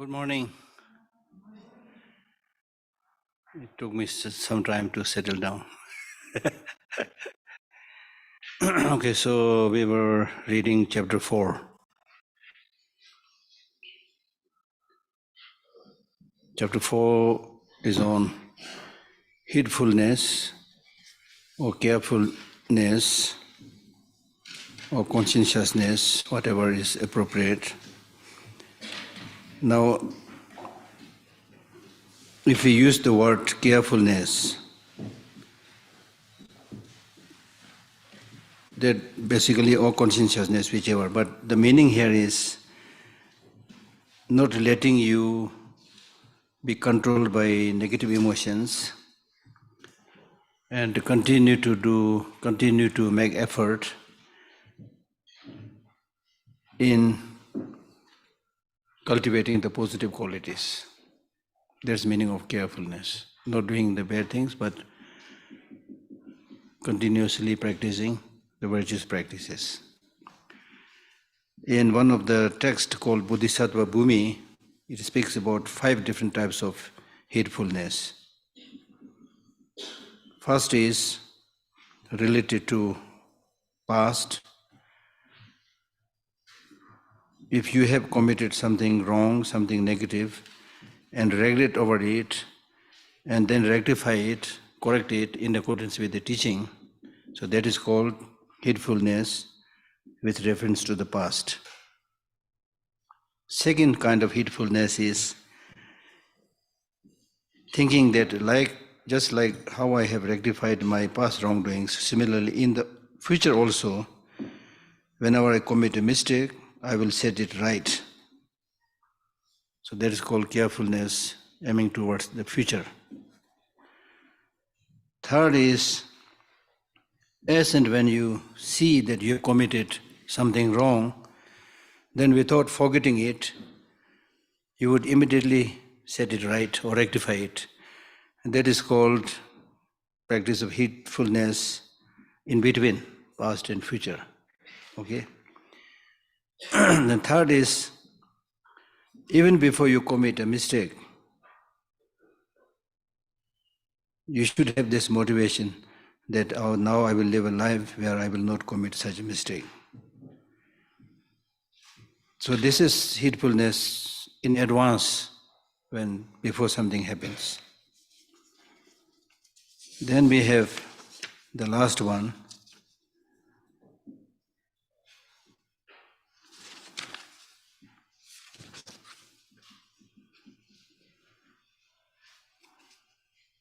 Good morning. It took me some time to settle down. Okay, so we were reading chapter 4. Chapter 4 is on heedfulness or carefulness or conscientiousness, whatever is appropriate. Now, if we use the word carefulness, that basically or conscientiousness, whichever, but the meaning here is not letting you be controlled by negative emotions and to continue to make effort in cultivating the positive qualities. That's the meaning of carefulness. Not doing the bad things, but continuously practicing the virtuous practices. In one of the texts called Bodhisattva Bhumi, it speaks about 5 different types of heedfulness. First is related to past. If you have committed something wrong, something negative, and regret over it, and then rectify it, correct it in accordance with the teaching, so that is called heedfulness with reference to the past. Second kind of heedfulness is thinking that just like how I have rectified my past wrongdoings, similarly in the future also, whenever I commit a mistake, I will set it right. So that is called carefulness, aiming towards the future. Third is, as and when you see that you have committed something wrong, then without forgetting it, you would immediately set it right or rectify it. And that is called practice of heedfulness in between past and future. Okay? The third is, even before you commit a mistake, you should have this motivation that now I will live a life where I will not commit such a mistake. So this is heedfulness in advance before something happens. Then we have the last one.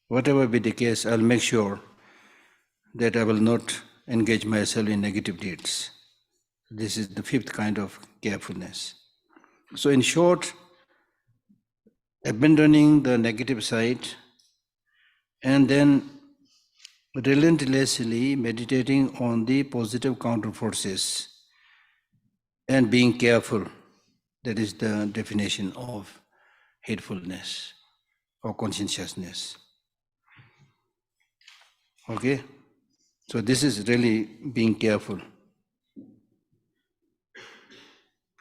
Whatever be the case, I'll make sure that I will not engage myself in negative deeds. This is the 5th kind of carefulness. So in short, abandoning the negative side and then relentlessly meditating on the positive counterforces and being careful. That is the definition of heedfulness or conscientiousness. Okay? So this is really being careful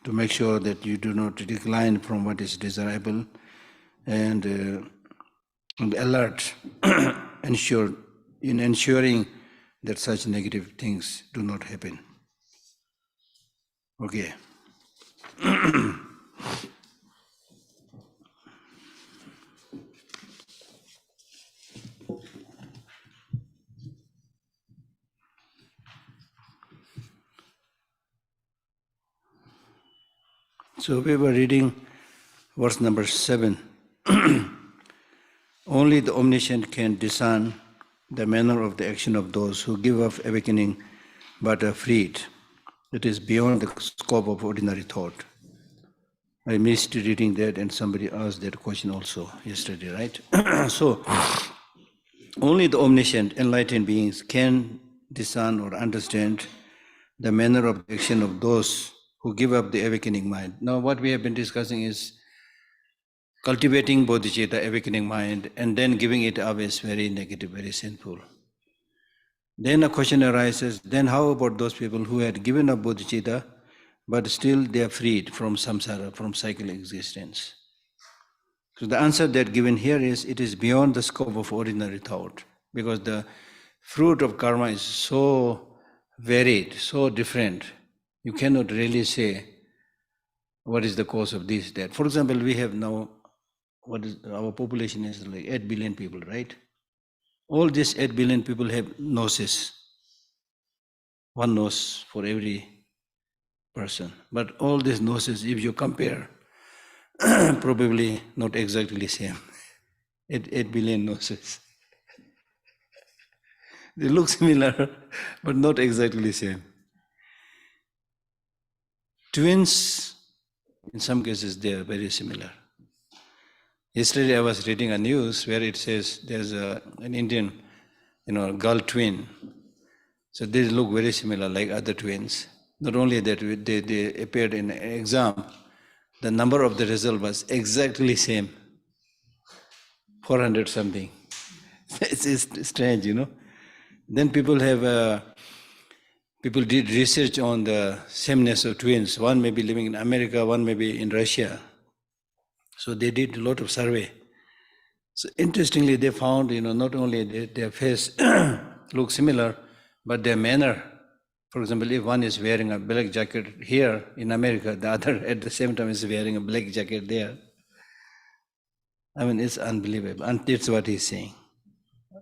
to make sure that you do not decline from what is desirable and alert, ensuring that such negative things do not happen. Okay. So we were reading verse number 7. Only the omniscient can discern the manner of the action of those who give up awakening but are freed. It is beyond the scope of ordinary thought. I missed reading that, and somebody asked that question also yesterday, right? So, only the omniscient, enlightened beings can discern or understand the manner of the action of those who give up the awakening mind. Now, what we have been discussing is cultivating bodhicitta, awakening mind, and then giving it up is very negative, very sinful. Then a question arises, then how about those people who had given up bodhicitta, but still they are freed from samsara, from cyclic existence? So the answer that given here is, it is beyond the scope of ordinary thought, because the fruit of karma is so varied, so different. You cannot really say what is the cause of this, that. For example, we have now, our population is like 8 billion people, right? All these 8 billion people have noses. One nose for every person. But all these noses, if you compare, probably not exactly same. 8 billion noses. They look similar, but not exactly same. Twins, in some cases, they are very similar. Yesterday I was reading a news where it says there's an Indian, girl twin. So they look very similar like other twins. Not only that, they appeared in an exam, the number of the result was exactly same, 400 something. It's strange, Then people did research on the sameness of twins. One may be living in America, one may be in Russia. So they did a lot of survey. So interestingly, they found, not only their face looks similar, but their manner. For example, if one is wearing a black jacket here in America, the other at the same time is wearing a black jacket there. I mean, it's unbelievable. And that's what he's saying.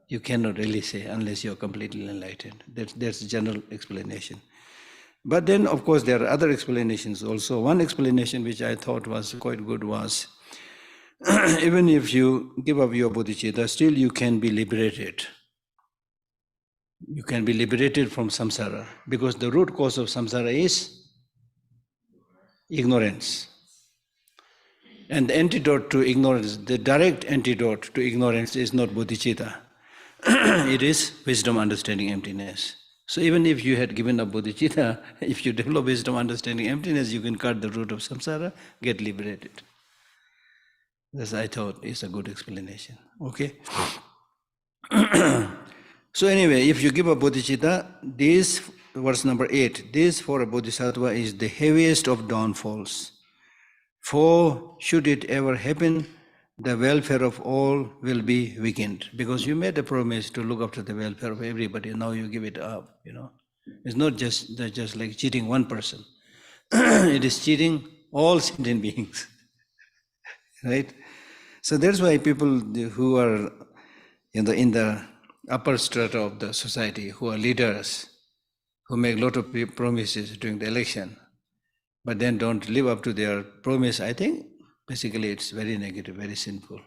You cannot really say unless you're completely enlightened. That's the general explanation. But then, of course, there are other explanations also. One explanation which I thought was quite good was, even if you give up your bodhicitta, still you can be liberated. You can be liberated from samsara, because the root cause of samsara is ignorance. And the antidote to ignorance, the direct antidote to ignorance is not bodhicitta. It is wisdom, understanding, emptiness. So even if you had given up bodhicitta, if you develop wisdom, understanding, emptiness, you can cut the root of samsara, get liberated. This, I thought, is a good explanation. Okay? So anyway, if you give up bodhicitta, this, verse number 8, this for a bodhisattva is the heaviest of downfalls. For should it ever happen, the welfare of all will be weakened. Because you made a promise to look after the welfare of everybody, now you give it up, It's not just like cheating one person. It is cheating all sentient beings. Right? So that's why people who are in the upper strata of the society, who are leaders, who make a lot of promises during the election, but then don't live up to their promise, I think basically it's very negative, very sinful.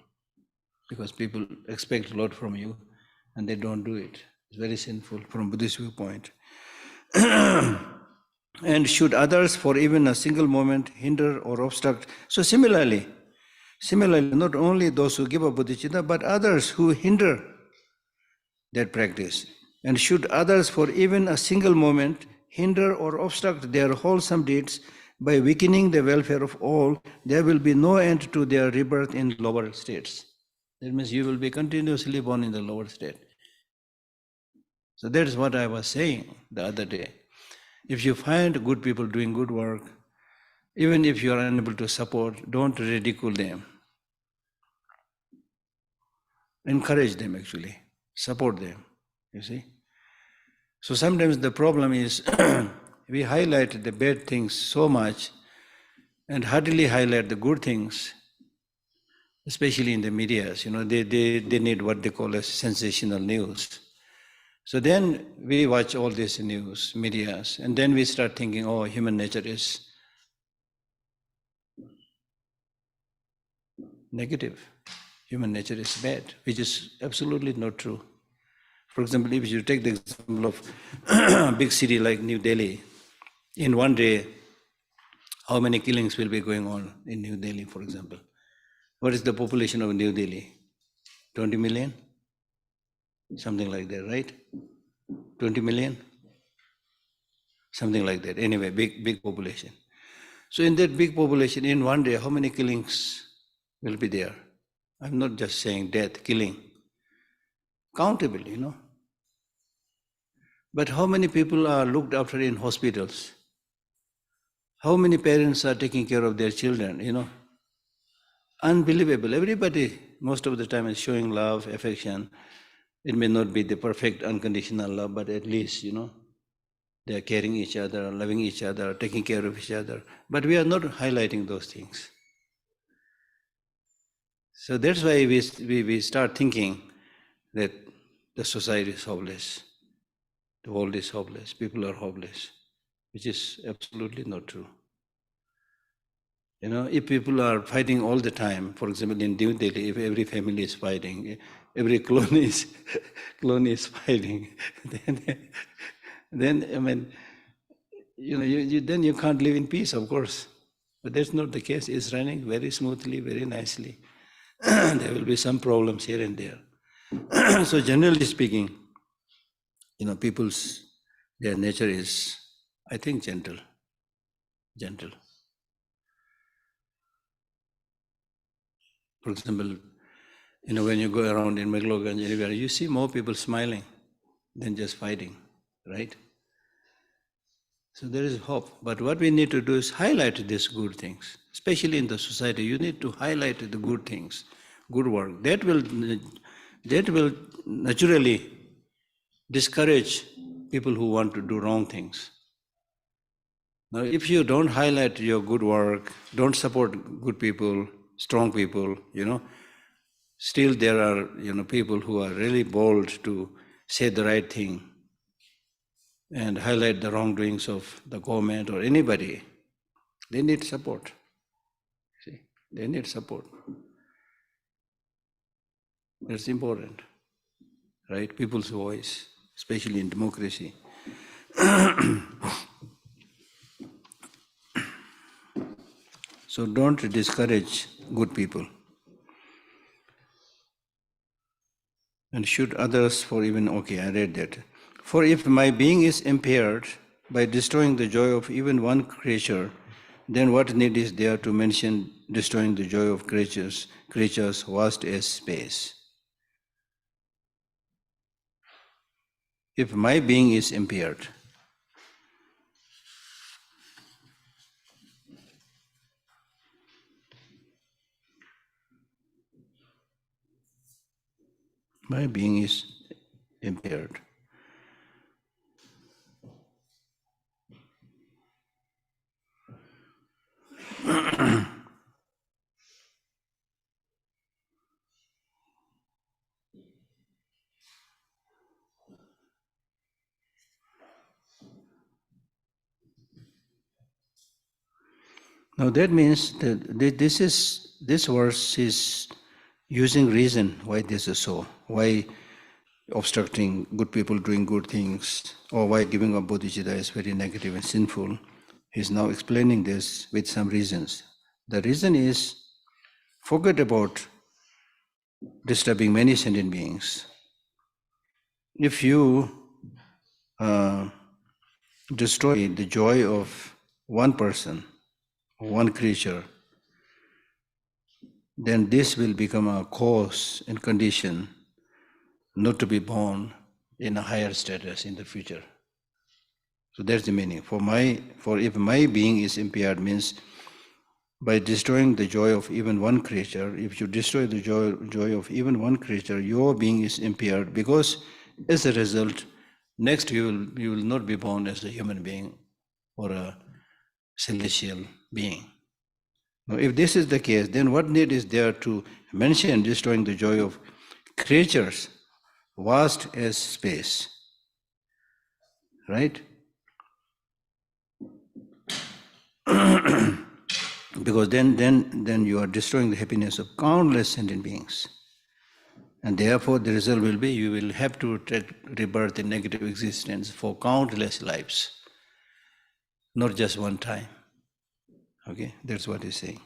Because people expect a lot from you and they don't do it. It's very sinful from Buddhist viewpoint. And should others for even a single moment hinder or obstruct. So similarly, not only those who give up bodhicitta, but others who hinder that practice. And should others for even a single moment hinder or obstruct their wholesome deeds, by weakening the welfare of all, there will be no end to their rebirth in lower states. That means you will be continuously born in the lower state. So that is what I was saying the other day. If you find good people doing good work, even if you are unable to support, don't ridicule them. Encourage them actually, support them, you see. So sometimes the problem is we highlight the bad things so much and hardly highlight the good things, especially in the medias. They need what they call as sensational news. So then we watch all this news, medias, and then we start thinking, oh, human nature is negative. Human nature is bad, which is absolutely not true. For example, if you take the example of a big city like New Delhi, in one day, how many killings will be going on in New Delhi, for example? What is the population of New Delhi? 20 million? Something like that, right? 20 million? Something like that. Anyway, big population. So in that big population, in one day, how many killings will be there? I'm not just saying death, killing. Countable, But how many people are looked after in hospitals? How many parents are taking care of their children, unbelievable. Everybody, most of the time, is showing love, affection. It may not be the perfect unconditional love, but at least, they are caring each other, loving each other, taking care of each other. But we are not highlighting those things. So that's why we start thinking that the society is hopeless, the world is hopeless, people are hopeless, which is absolutely not true. If people are fighting all the time, for example, in New Delhi, if every family is fighting, every clone is fighting, then I mean, then you can't live in peace, of course. But that's not the case. It's running very smoothly, very nicely. There will be some problems here and there. So generally speaking, their nature is, I think, gentle. For example, when you go around in Meghalaya, anywhere, you see more people smiling than just fighting, right? So there is hope. But what we need to do is highlight these good things. Especially in the society, you need to highlight the good things, good work. That will naturally discourage people who want to do wrong things. Now, if you don't highlight your good work, don't support good people, strong people, still there are, people who are really bold to say the right thing and highlight the wrongdoings of the government or anybody. They need support. See, they need support. That's important, right? People's voice, especially in democracy. So don't discourage good people. And should others for even, okay, I read that. For if my being is impaired by destroying the joy of even one creature, then what need is there to mention destroying the joy of creatures vast as space? If my being is impaired, my being is impaired. Now that means that this verse is using reason why this is so, why obstructing good people doing good things, or why giving up bodhicitta is very negative and sinful. He's now explaining this with some reasons. The reason is, forget about disturbing many sentient beings. If you destroy the joy of one person, one creature, then this will become a cause and condition not to be born in a higher status in the future. So that's the meaning. For if my being is impaired means by destroying the joy of even one creature, if you destroy the joy of even one creature, your being is impaired, because as a result, next you will not be born as a human being or a celestial being. Now, if this is the case, then what need is there to mention destroying the joy of creatures vast as space? Right? Because then you are destroying the happiness of countless sentient beings. And therefore the result will be you will have to take rebirth in negative existence for countless lives, not just one time. Okay, that's what he's saying.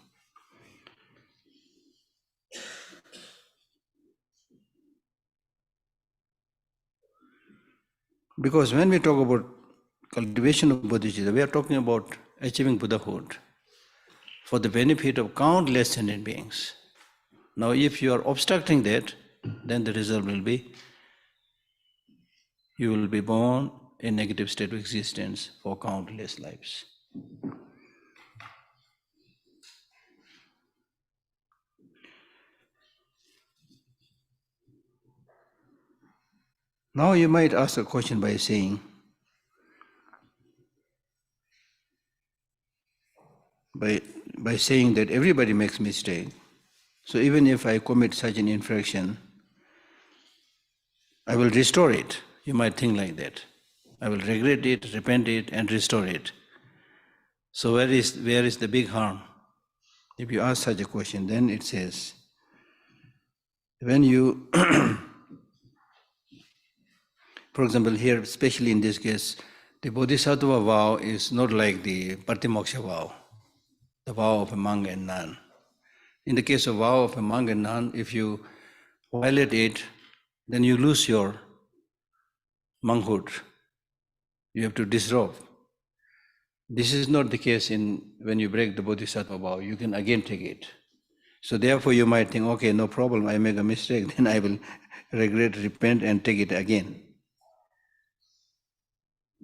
Because when we talk about cultivation of bodhicitta, we are talking about achieving Buddhahood for the benefit of countless sentient beings. Now, if you are obstructing that, then the result will be you will be born in negative state of existence for countless lives. Now you might ask a question by saying, by saying that everybody makes mistake, so even if I commit such an infraction, I will restore it. You might think like that. I will regret it, repent it, and restore it. So where is the big harm? If you ask such a question, then it says, when you, for example, here, especially in this case, the Bodhisattva vow is not like the Patimoksha vow, the vow of a monk and nun. In the case of vow of a monk and nun, if you violate it, then you lose your monkhood. You have to disrobe. This is not the case when you break the Bodhisattva vow. You can again take it. So therefore you might think, okay, no problem, I make a mistake, then I will regret, repent, and take it again.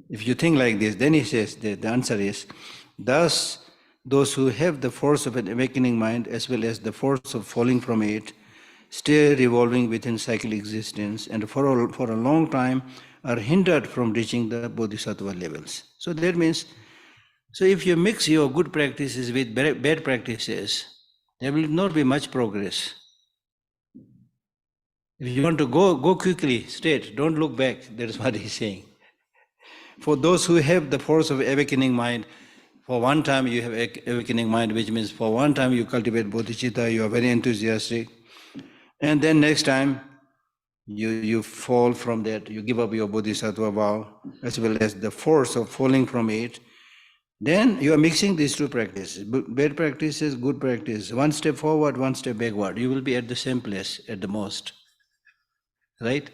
If you think like this, then he says, the answer is, thus those who have the force of an awakening mind as well as the force of falling from it stay revolving within cyclic existence and for a long time are hindered from reaching the Bodhisattva levels. So that means, so if you mix your good practices with bad practices, there will not be much progress. If you want to go quickly, straight, don't look back, that is what he's saying. For those who have the force of awakening mind, for one time you have awakening mind, which means for one time you cultivate bodhicitta, you are very enthusiastic, and then next time you fall from that, you give up your bodhisattva vow, as well as the force of falling from it, then you are mixing these two practices, bad practices, good practice, one step forward, one step backward, you will be at the same place at the most, right?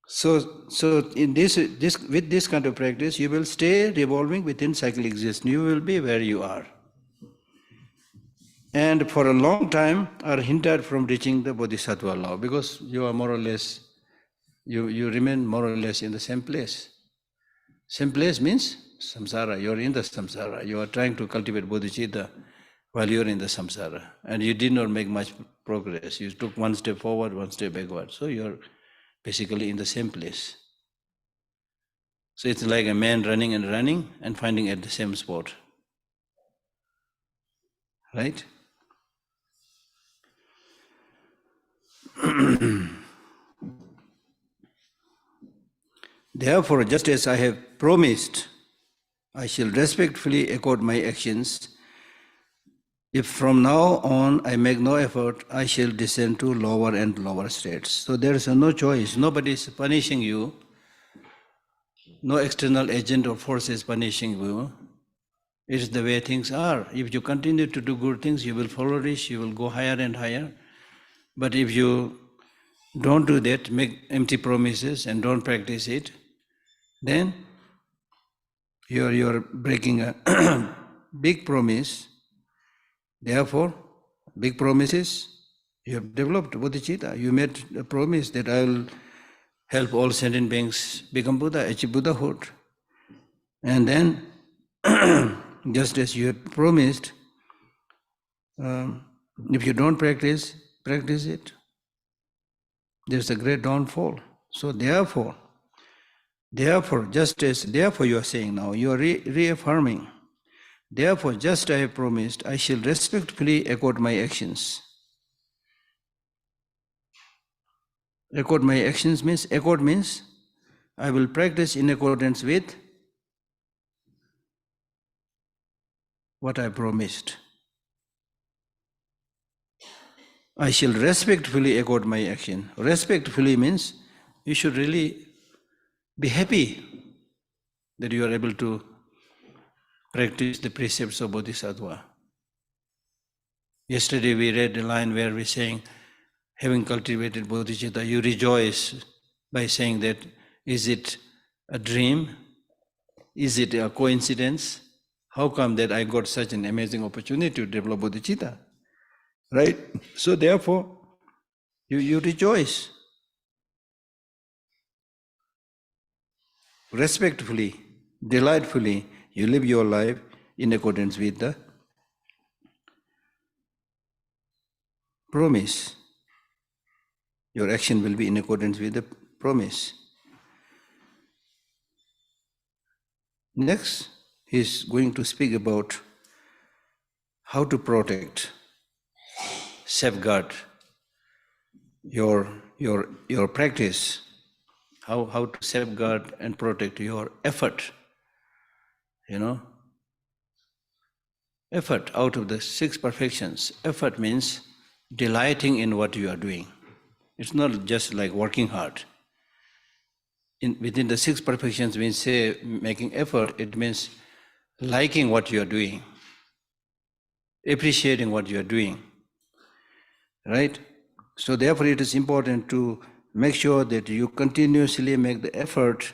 So in this with this kind of practice, you will stay revolving within cyclic existence. You will be where you are, and for a long time are hindered from reaching the bodhisattva law, because you are more or less, you remain more or less in the same place. Same place means samsara. You are in the samsara. You are trying to cultivate bodhicitta while you are in the samsara, and you did not make much progress. You took one step forward, one step backward. So you are basically in the same place. So it's like a man running and finding at the same spot. Right? Therefore, just as I have promised, I shall respectfully accord my actions. If from now on I make no effort, I shall descend to lower and lower states. So there is no choice. Nobody is punishing you. No external agent or force is punishing you. It is the way things are. If you continue to do good things, you will flourish, you will go higher and higher. But if you don't do that, make empty promises and don't practice it, then you're breaking a big promise. Therefore, big promises, you have developed bodhicitta. You made a promise that I will help all sentient beings become Buddha, achieve Buddhahood. And then, just as you had promised, if you don't practice it, there's a great downfall. So therefore you are saying now, you are reaffirming. Therefore, just I have promised, I shall respectfully accord my actions. Accord my actions means I will practice in accordance with what I promised. I shall respectfully accord my action. Respectfully means you should really be happy that you are able to practice the precepts of Bodhisattva. Yesterday we read a line where we're saying, having cultivated bodhicitta, you rejoice by saying that, is it a dream? Is it a coincidence? How come that I got such an amazing opportunity to develop bodhicitta? Right? So therefore, you rejoice. Respectfully, delightfully, you live your life in accordance with the promise. Your action will be in accordance with the promise. Next, he's going to speak about how to protect, safeguard your practice, how to safeguard and protect your effort. Effort out of the 6 perfections. Effort means delighting in what you are doing. It's not just like working hard. Within the 6 perfections, when we say making effort, it means liking what you are doing, appreciating what you are doing, right? So therefore it is important to make sure that you continuously make the effort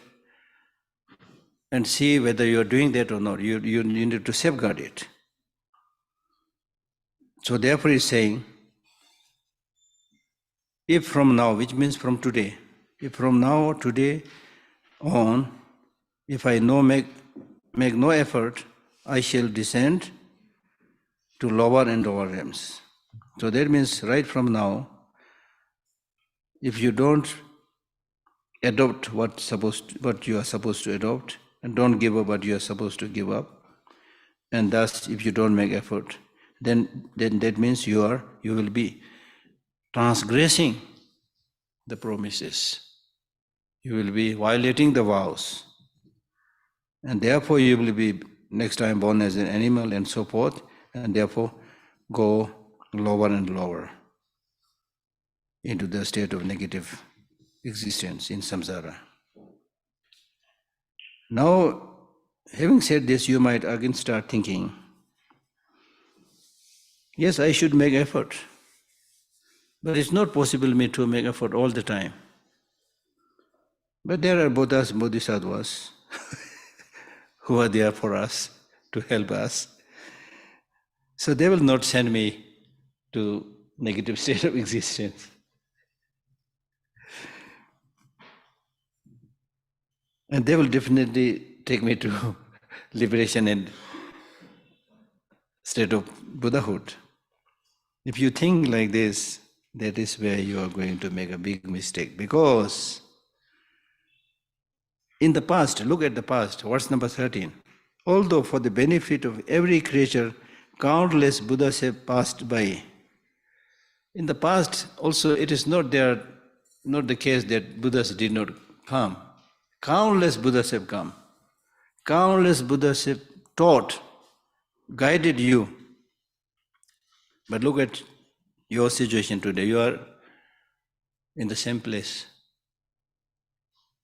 and see whether you are doing that or not. You need to safeguard it. So therefore he's saying, if from now, which means from today, if from now, today on, if I make no effort, I shall descend to lower and lower realms. So that means right from now, if you don't adopt what you are supposed to adopt, and don't give up what you are supposed to give up, and thus if you don't make effort, then that means you will be transgressing the promises. You will be violating the vows. And therefore you will be next time born as an animal and so forth, and therefore go lower and lower into the state of negative existence in samsara. Now, having said this, you might again start thinking, yes, I should make effort, but it's not possible for me to make effort all the time. But there are Buddhas, Bodhisattvas who are there for us, to help us. So they will not send me to negative state of existence. And they will definitely take me to liberation and state of Buddhahood. If you think like this, that is where you are going to make a big mistake. Because in the past, look at the past, verse number 13. Although for the benefit of every creature, countless Buddhas have passed by. In the past also it is not the case that Buddhas did not come. Countless Buddhas have come. Countless Buddhas have taught, guided you. But look at your situation today. You are in the same place.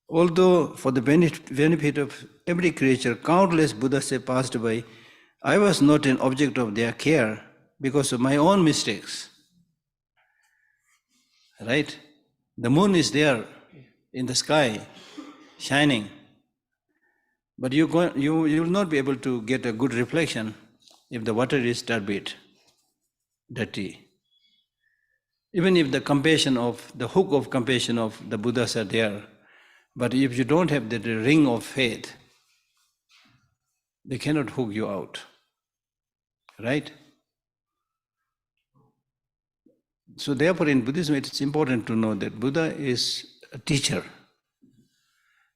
Although for the benefit of every creature, countless Buddhas have passed by, I was not an object of their care because of my own mistakes. Right? The moon is there in the sky, shining. But you will not be able to get a good reflection if the water is turbid, dirty. Even if the hook of compassion of the Buddhas are there, but if you don't have the ring of faith, they cannot hook you out. Right? So therefore in Buddhism it is important to know that Buddha is a teacher.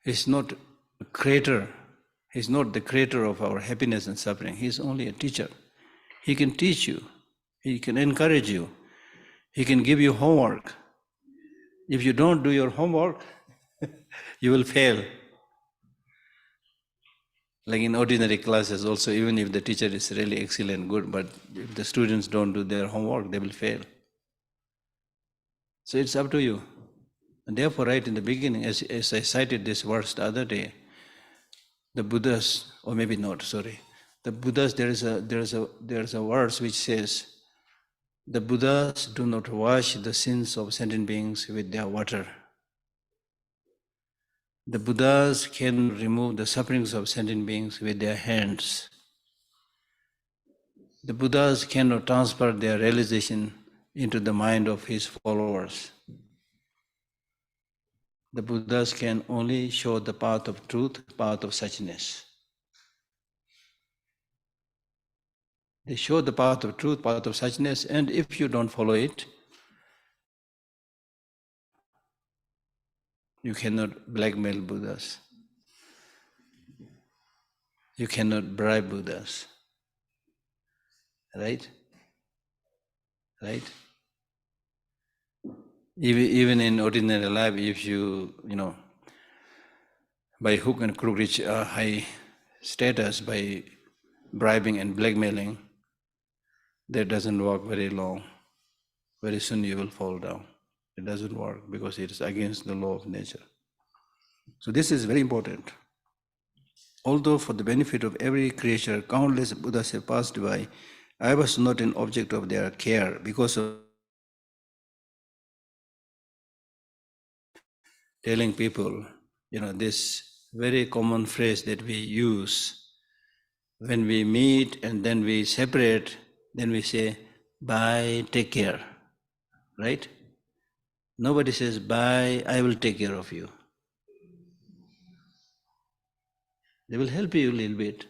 He's not a creator. He's not the creator of our happiness and suffering. He's only a teacher. He can teach you. He can encourage you. He can give you homework. If you don't do your homework, you will fail. Like in ordinary classes also, even if the teacher is really excellent, good, but if the students don't do their homework, they will fail. So it's up to you. And therefore, right in the beginning, as I cited this verse the other day, the Buddhas, or maybe not, sorry, the Buddhas, there is a verse which says, the Buddhas do not wash the sins of sentient beings with their water. The Buddhas can remove the sufferings of sentient beings with their hands. The Buddhas cannot transfer their realization into the mind of his followers. The Buddhas can only show the path of truth, path of suchness. They show the path of truth, path of suchness, and if you don't follow it, You cannot blackmail Buddhas. You cannot bribe Buddhas. Right? Right? Even in ordinary life, if you by hook and crook reach a high status by bribing and blackmailing, that doesn't work very long. Very soon you will fall down. It doesn't work because it is against the law of nature. So this is very important. Although for the benefit of every creature, countless Buddhas have passed by, I was not an object of their care because of telling people, this very common phrase that we use when we meet and then we separate, then we say, bye, take care, right? Nobody says, bye, I will take care of you. They will help you a little bit,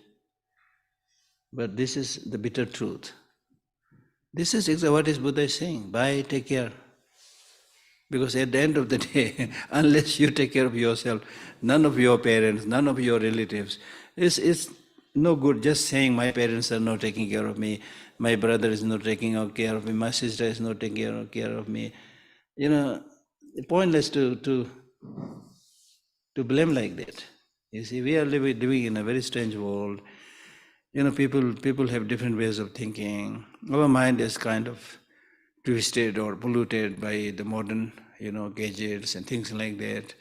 but this is the bitter truth. This is exactly what is Buddha is saying, bye, take care. Because at the end of the day, unless you take care of yourself, none of your parents, none of your relatives, it's no good just saying my parents are not taking care of me, my brother is not taking care of me, my sister is not taking care of me. Pointless to blame like that. You see, we are living in a very strange world. People have different ways of thinking. Our mind is kind of twisted or polluted by the modern, gadgets and things like that.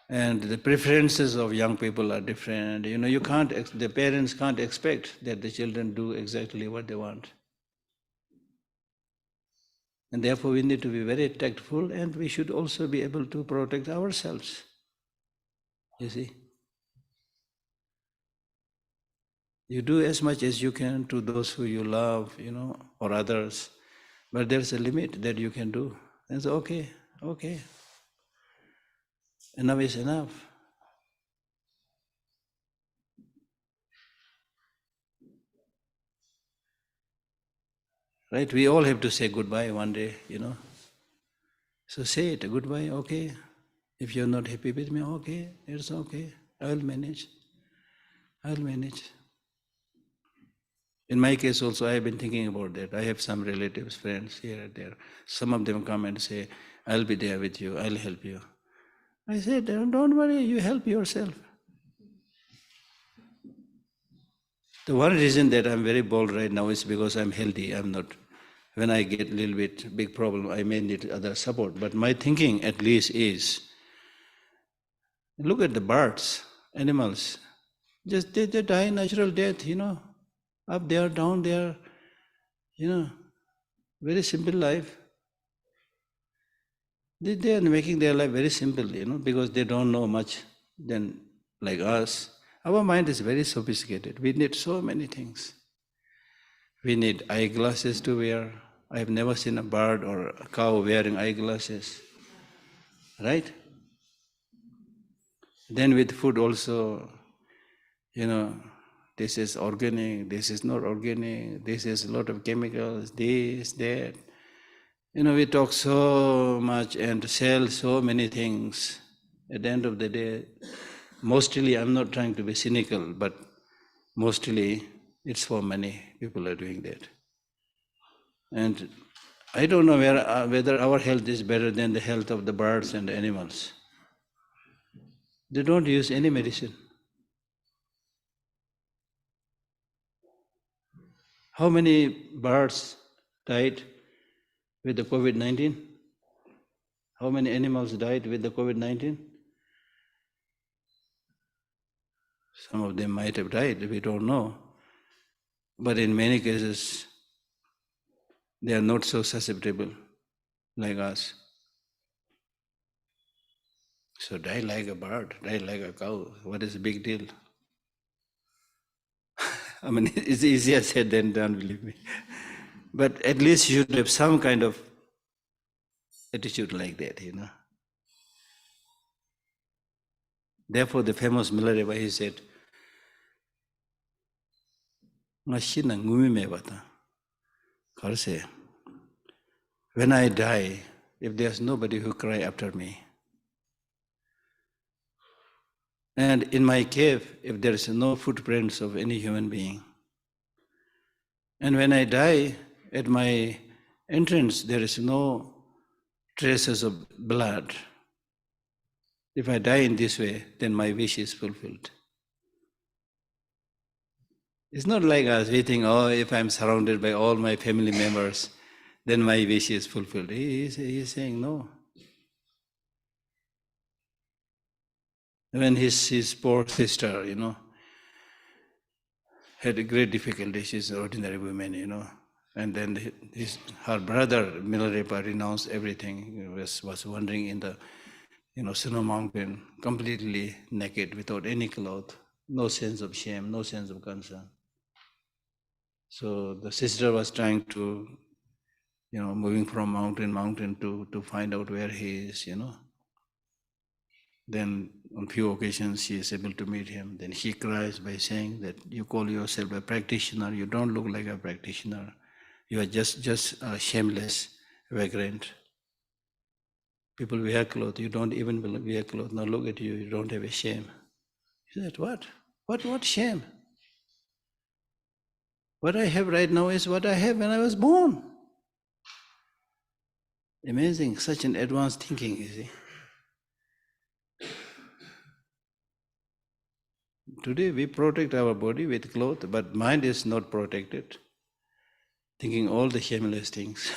And the preferences of young people are different. The parents can't expect that the children do exactly what they want. And therefore we need to be very tactful, and we should also be able to protect ourselves. You see? You do as much as you can to those who you love, or others. But there's a limit that you can do. And so, okay, enough is enough. Right? We all have to say goodbye one day, So say it, goodbye, okay. If you're not happy with me, okay, it's okay. I'll manage. In my case also, I have been thinking about that. I have some relatives, friends here and there. Some of them come and say, I'll be there with you, I'll help you. I said, don't worry, you help yourself. The one reason that I'm very bold right now is because I'm healthy. I'm not. When I get a little bit big problem, I may need other support. But my thinking at least is, look at the birds, animals. Just they die natural death, Up there, down there, very simple life. They are making their life very simple, because they don't know much than like us. Our mind is very sophisticated. We need so many things. We need eyeglasses to wear. I have never seen a bird or a cow wearing eyeglasses. Right? Then with food also, this is organic, this is not organic, this is a lot of chemicals, this, that. We talk so much and sell so many things. At the end of the day, mostly, I'm not trying to be cynical, but mostly it's for money. People are doing that. And I don't know whether our health is better than the health of the birds and the animals. They don't use any medicine. How many birds died with the COVID-19? How many animals died with the COVID-19? Some of them might have died, we don't know. But in many cases, they are not so susceptible like us. So die like a bird, die like a cow. What is the big deal? I mean, it's easier said than done, believe me. But at least you should have some kind of attitude like that, Therefore, the famous Milarewa, he said, when I die, if there's nobody who cry after me, And in my cave, if there is no footprints of any human being, and when I die, at my entrance, there is no traces of blood. If I die in this way, then my wish is fulfilled. It's not like us, we think, oh, if I'm surrounded by all my family members, then my wish is fulfilled. He is saying no. When his poor sister, had a great difficulty, she's an ordinary woman, and then her brother, Milarepa, renounced everything. He was wandering in the snow mountain, completely naked, without any cloth, no sense of shame, no sense of concern. So the sister was trying to, moving from mountain to find out where he is, Then on few occasions she is able to meet him. Then he cries by saying that you call yourself a practitioner, you don't look like a practitioner. You are just a shameless vagrant. People wear clothes, you don't even wear clothes. Now look at you, you don't have a shame. He said, what? What shame? What I have right now is what I have when I was born. Amazing, such an advanced thinking, you see. Today we protect our body with clothes, but mind is not protected, thinking all the shameless things.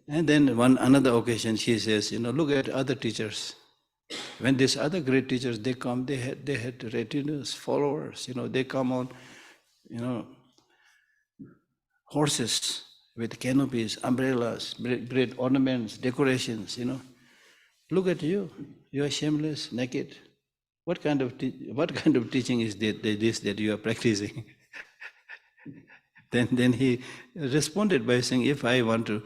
And then another occasion she says, look at other teachers. When these other great teachers, they come, they had retinues, followers, they come on, horses with canopies, umbrellas, great ornaments, decorations, Look at you, you are shameless, naked. What kind of teaching is this that you are practicing? Then he responded by saying, if I want to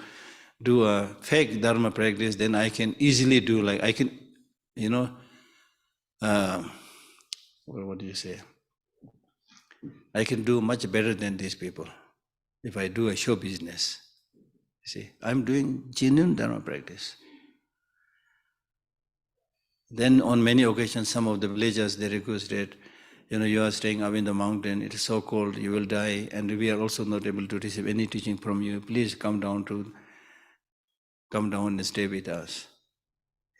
do a fake dharma practice, then I can easily do, like I can, what do you say? I can do much better than these people if I do a show business. You see, I'm doing genuine dharma practice. Then on many occasions, some of the villagers, they requested, you are staying up in the mountain, it is so cold, you will die, and we are also not able to receive any teaching from you. Please come down and stay with us.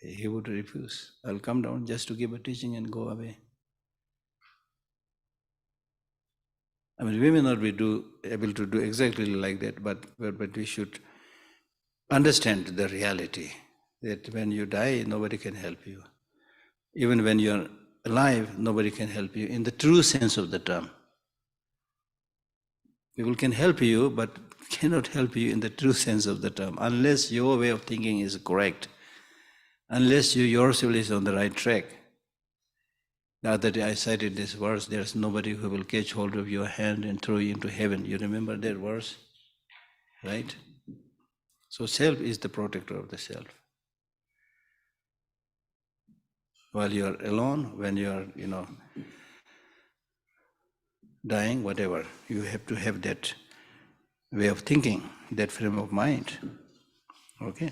He would refuse. I'll come down just to give a teaching and go away. I mean, we may not be able to do exactly like that, but we should understand the reality that when you die, nobody can help you. Even when you're alive, nobody can help you in the true sense of the term. People can help you, but cannot help you in the true sense of the term, unless your way of thinking is correct, unless you yourself is on the right track. The other day I cited this verse, there's nobody who will catch hold of your hand and throw you into heaven. You remember that verse? Right? So self is the protector of the self. While you are alone, when you are, dying, whatever, you have to have that way of thinking, that frame of mind. Okay?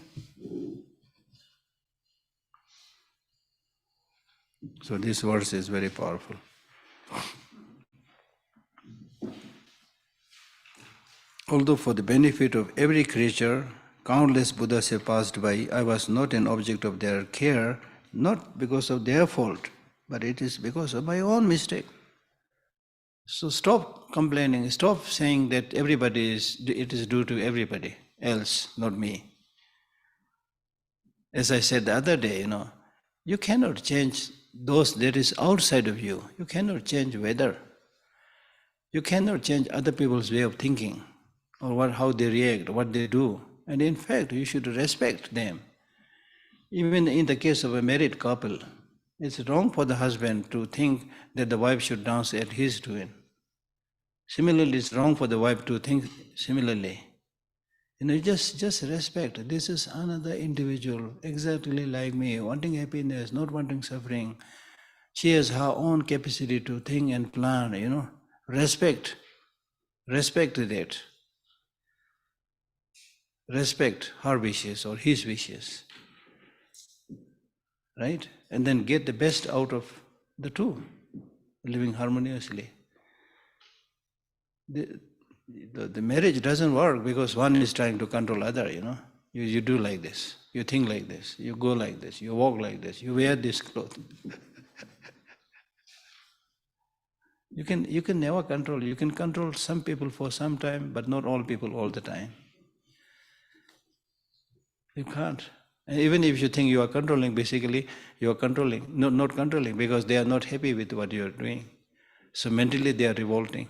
So this verse is very powerful. Although for the benefit of every creature, countless Buddhas have passed by, I was not an object of their care, not because of their fault, but it is because of my own mistake. So stop complaining, stop saying that it is due to everybody else, not me. As I said the other day, you cannot change those that is outside of you. You cannot change weather. You cannot change other people's way of thinking or how they react, what they do. And in fact, you should respect them. Even in the case of a married couple, it's wrong for the husband to think that the wife should dance at his doing. Similarly, it's wrong for the wife to think similarly. Just respect. This is another individual, exactly like me, wanting happiness, not wanting suffering. She has her own capacity to think and plan, Respect that. Respect her wishes or his wishes. right? And then get the best out of the two, living harmoniously. The marriage doesn't work because one is trying to control other, You do like this, you think like this, you go like this, you walk like this, you wear this cloth. You can never control. You can control some people for some time, but not all people all the time. You can't. And even if you think you are controlling, basically you are controlling, not controlling, because they are not happy with what you are doing. So mentally they are revolting.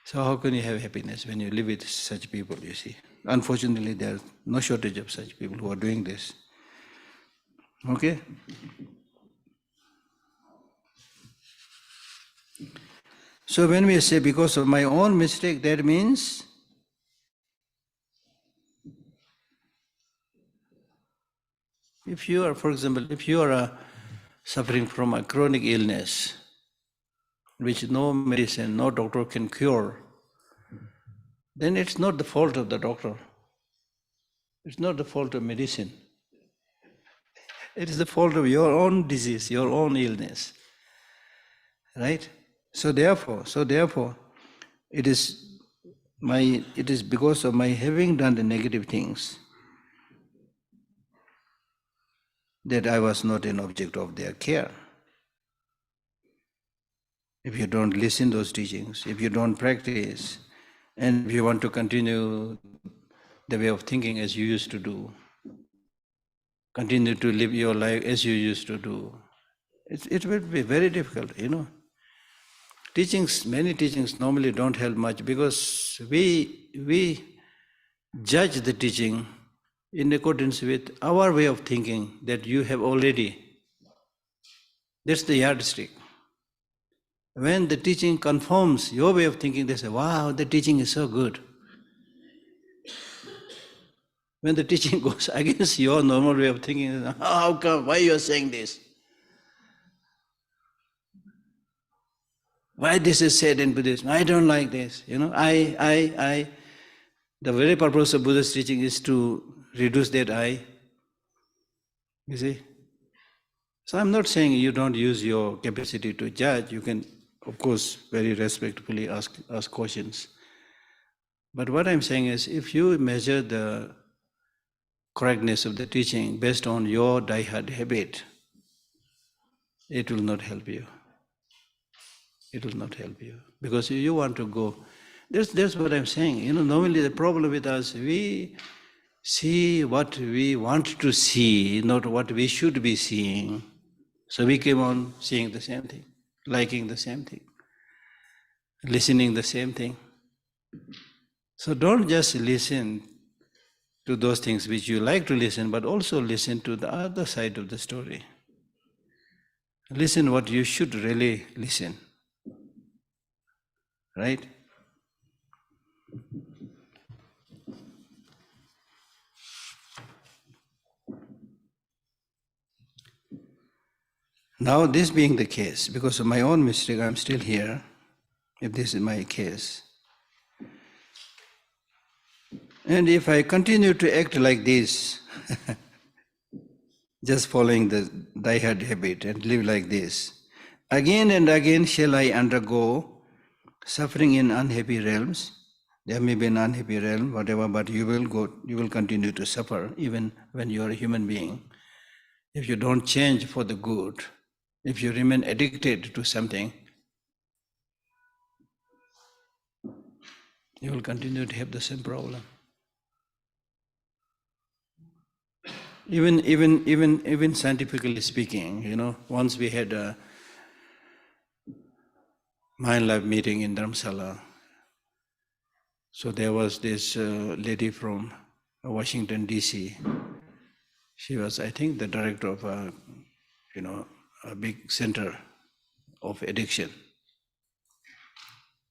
So how can you have happiness when you live with such people, you see? Unfortunately, there is no shortage of such people who are doing this. Okay? So when we say because of my own mistake, that means if you are, for example, if you are suffering from a chronic illness, which no medicine, no doctor can cure, then it's not the fault of the doctor. It's not the fault of medicine. It is the fault of your own disease, your own illness. Right? So therefore, it is because of my having done the negative things that I was not an object of their care. If you don't listen to those teachings, if you don't practice, and if you want to continue the way of thinking as you used to do, continue to live your life as you used to do, it will be very difficult, Many teachings normally don't help much because we judge the teaching in accordance with our way of thinking that you have already. That's the yardstick. When the teaching conforms your way of thinking, they say, wow, the teaching is so good. When the teaching goes against your normal way of thinking, how come, why you are saying this? Why this is said in Buddhism? I don't like this. The very purpose of Buddha's teaching is to reduce that I. You see? So I'm not saying you don't use your capacity to judge. You can, of course, very respectfully ask questions. But what I'm saying is, if you measure the correctness of the teaching based on your die-hard habit, it will not help you. It will not help you. Because you want to go. That's what I'm saying. Normally the problem with us, we see what we want to see, not what we should be seeing. So we keep on seeing the same thing, liking the same thing, listening the same thing. So don't just listen to those things which you like to listen, but also listen to the other side of the story. Listen what you should really listen. Right? Now, this being the case, because of my own mistake, I'm still here, if this is my case. And if I continue to act like this, just following the die-hard habit and live like this, again and again shall I undergo suffering in unhappy realms. There may be an unhappy realm, whatever, but you will continue to suffer even when you are a human being. If you don't change for the good, if you remain addicted to something, you will continue to have the same problem. Even scientifically speaking, once we had a Mind Life meeting in Dharamsala. So there was this lady from Washington, D.C. She was, I think, the director of a big center of addiction.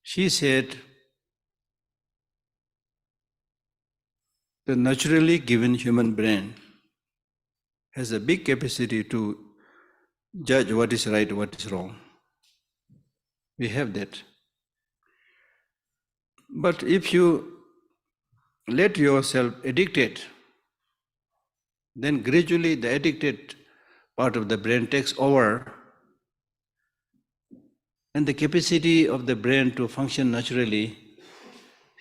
She said, the naturally given human brain has a big capacity to judge what is right, what is wrong. We have that. But if you let yourself addicted then gradually the addicted part of the brain takes over, and the capacity of the brain to function naturally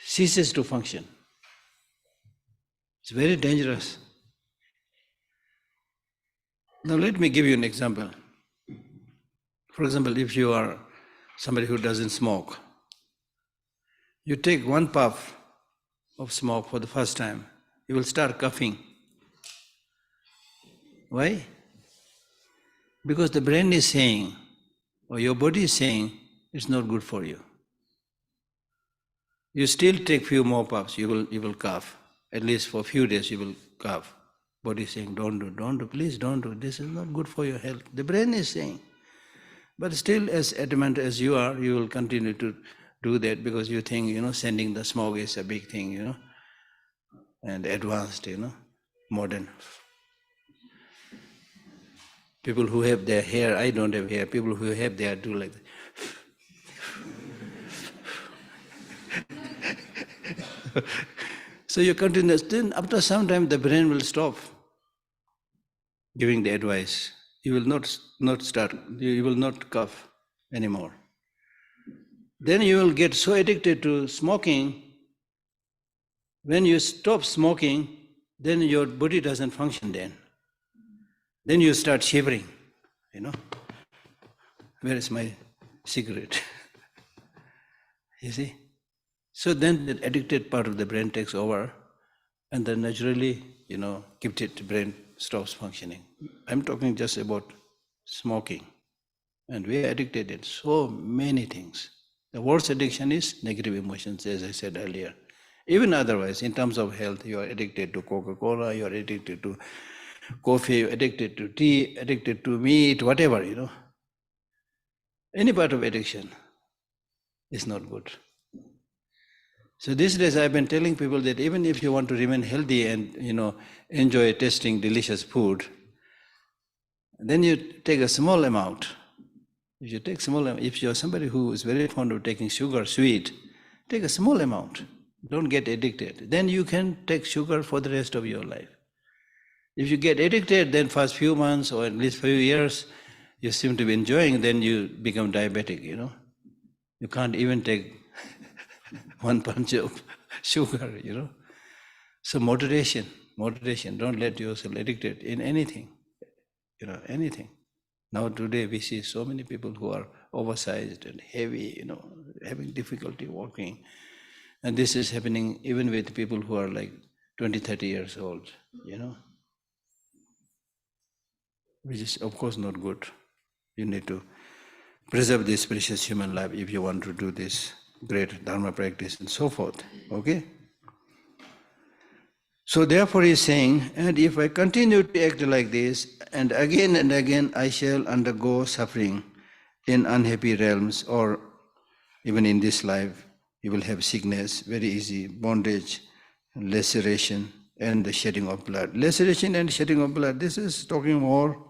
ceases to function. It's very dangerous. Now let me give you an example. For example, if you are somebody who doesn't smoke, you take one puff of smoke for the first time, you will start coughing. Why? Because the brain is saying, or your body is saying, it's not good for you. You still take few more puffs, you will cough. At least for a few days you will cough. Body is saying, don't do, please don't do. This is not good for your health. The brain is saying. But still, as adamant as you are, you will continue to do that because you think, sending the smoke is a big thing, and advanced, modern. People who have their hair, I don't have hair, people who have their do like that. So you continue, then after some time the brain will stop giving the advice. You will not start, you will not cough anymore. Then you will get so addicted to smoking, when you stop smoking, then your body doesn't function then. Then you start shivering, Where is my cigarette? You see? So then the addicted part of the brain takes over, and then naturally, gifted brain stops functioning. I'm talking just about smoking. And we are addicted in so many things. The worst addiction is negative emotions, as I said earlier. Even otherwise, in terms of health, you are addicted to Coca-Cola, you are addicted to coffee, you are addicted to tea, addicted to meat, whatever, Any part of addiction is not good. So these days I've been telling people that even if you want to remain healthy and enjoy tasting delicious food, then you take a small amount. If you take small amount, if you're somebody who is very fond of taking sugar, sweet, take a small amount. Don't get addicted. Then you can take sugar for the rest of your life. If you get addicted, then first few months or at least few years, you seem to be enjoying, then you become diabetic, You can't even take one punch of sugar, So moderation, don't let yourself addicted in anything, anything. Now today we see so many people who are oversized and heavy, having difficulty walking. And this is happening even with people who are like 20, 30 years old, Which is of course not good. You need to preserve this precious human life if you want to do this great Dharma practice and so forth, okay? So therefore he is saying, and if I continue to act like this, and again I shall undergo suffering in unhappy realms, or even in this life, you will have sickness, very easy, bondage, laceration, and the shedding of blood. Laceration and shedding of blood, this is talking more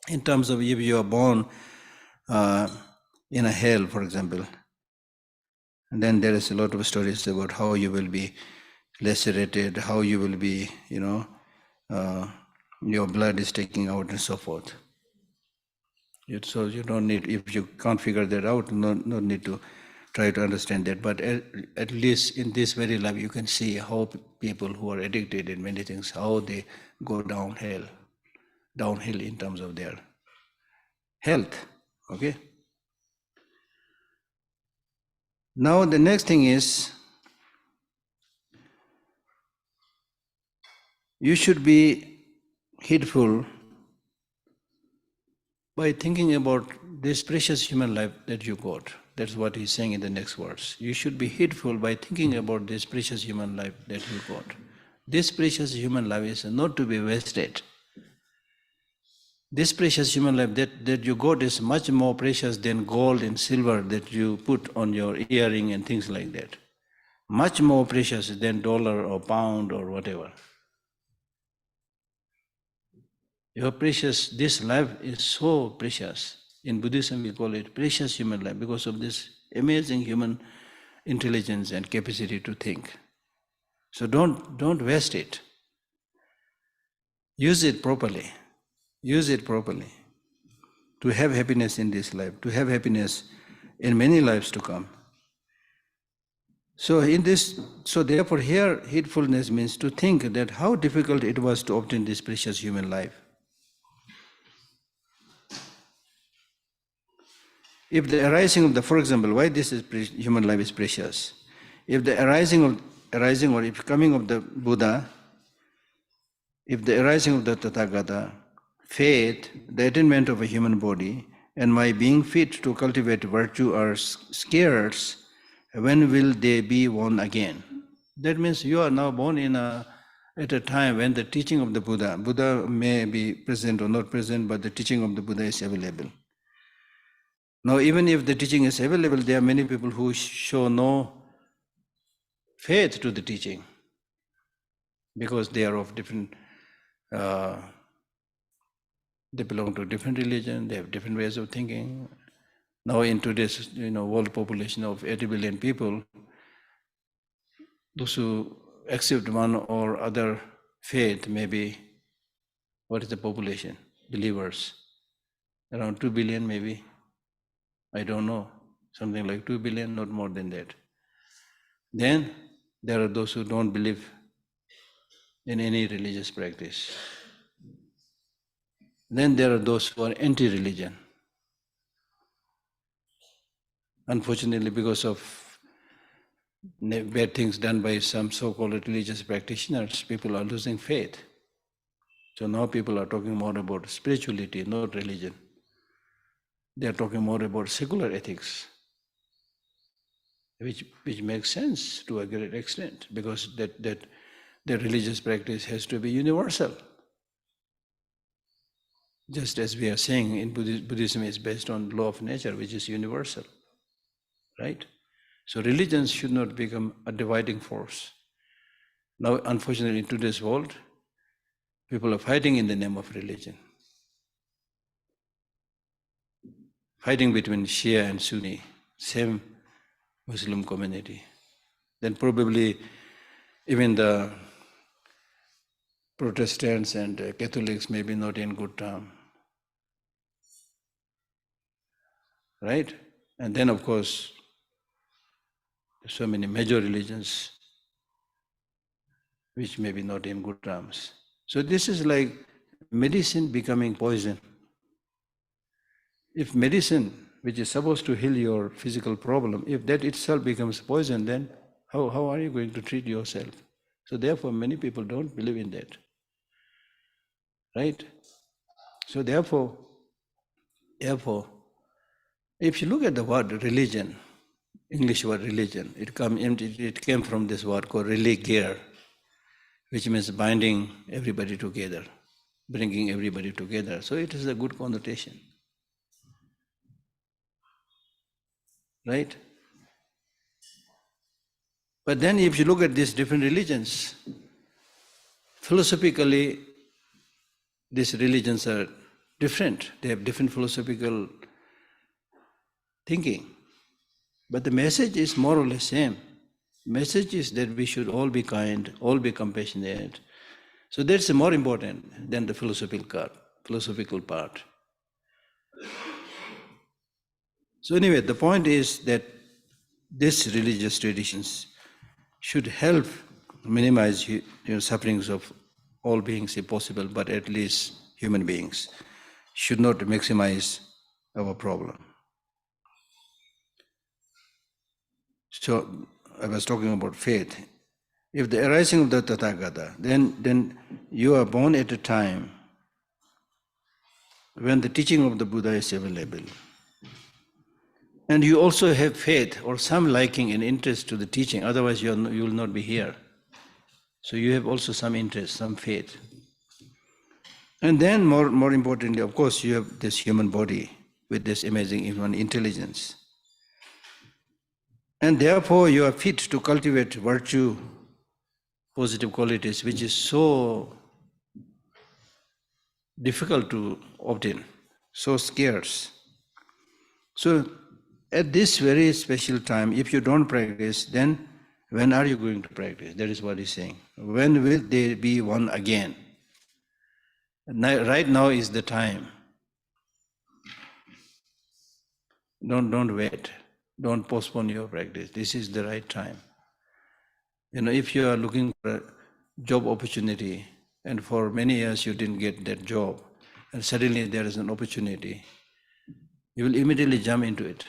in terms of if you are born in a hell, for example. And then there is a lot of stories about how you will be lacerated, how you will be, your blood is taking out and so forth. So you don't need, if you can't figure that out, no need to try to understand that. But at least in this very life, you can see how people who are addicted in many things, how they go downhill in terms of their health, okay? Now the next thing is, you should be heedful by thinking about this precious human life that you got. That's what he's saying in the next verse. You should be heedful by thinking about this precious human life that you got. This precious human life is not to be wasted. This precious human life that you got is much more precious than gold and silver that you put on your earring and things like that. Much more precious than dollar or pound or whatever. Your precious, this life is so precious. In Buddhism we call it precious human life because of this amazing human intelligence and capacity to think. So don't waste it. Use it properly. Use it properly to have happiness in this life, to have happiness in many lives to come. So therefore here heedfulness means to think that how difficult it was to obtain this precious human life. If the arising of for example, why this is human life is precious? If the arising or if coming of the Buddha, if the arising of the Tathagata, faith, the attainment of a human body, and my being fit to cultivate virtue are scarce, when will they be born again? That means you are now born at a time when the teaching of the Buddha may be present or not present, but the teaching of the Buddha is available. Now, even if the teaching is available, there are many people who show no faith to the teaching because they are of different, they belong to different religion, they have different ways of thinking. Now, in today's world population of 80 billion people, those who accept one or other faith, maybe, what is the population? Believers, around 2 billion maybe. I don't know, something like 2 billion, not more than that. Then there are those who don't believe in any religious practice. Then there are those who are anti-religion. Unfortunately, because of bad things done by some so-called religious practitioners, people are losing faith. So now people are talking more about spirituality, not religion. They are talking more about secular ethics, which makes sense to a great extent, because that the religious practice has to be universal. Just as we are saying in Buddhism is based on law of nature, which is universal, right? So religions should not become a dividing force. Now, unfortunately, in today's world, people are fighting in the name of religion. Fighting between Shia and Sunni, same Muslim community. Then probably even the Protestants and Catholics may be not in good term. Right? And then, of course, so many major religions which may be not in good terms. So this is like medicine becoming poison. If medicine, which is supposed to heal your physical problem, if that itself becomes poison, then how are you going to treat yourself? So therefore, many people don't believe in that. Right? So therefore, if you look at the word religion, English word religion, it came from this word called religare, which means binding everybody together, bringing everybody together. So it is a good connotation. Right? But then if you look at these different religions, philosophically, these religions are different. They have different philosophical thinking. But the message is more or less same. Message is that we should all be kind, all be compassionate. So that's more important than the philosophical part. So anyway, the point is that these religious traditions should help minimize sufferings of all beings if possible, but at least human beings should not maximize our problem. So I was talking about faith. If the arising of the Tathagata, then you are born at a time when the teaching of the Buddha is available. And you also have faith or some liking and interest to the teaching, otherwise you will not be here. So you have also some interest, some faith. And then more importantly, of course, you have this human body with this amazing human intelligence. And therefore you are fit to cultivate virtue, positive qualities, which is so difficult to obtain, so scarce. So at this very special time, if you don't practice, then when are you going to practice? That is what he's saying. When will they be one again? Right now is the time. Don't wait. Don't postpone your practice. This is the right time. If you are looking for a job opportunity and for many years you didn't get that job, and suddenly there is an opportunity, you will immediately jump into it,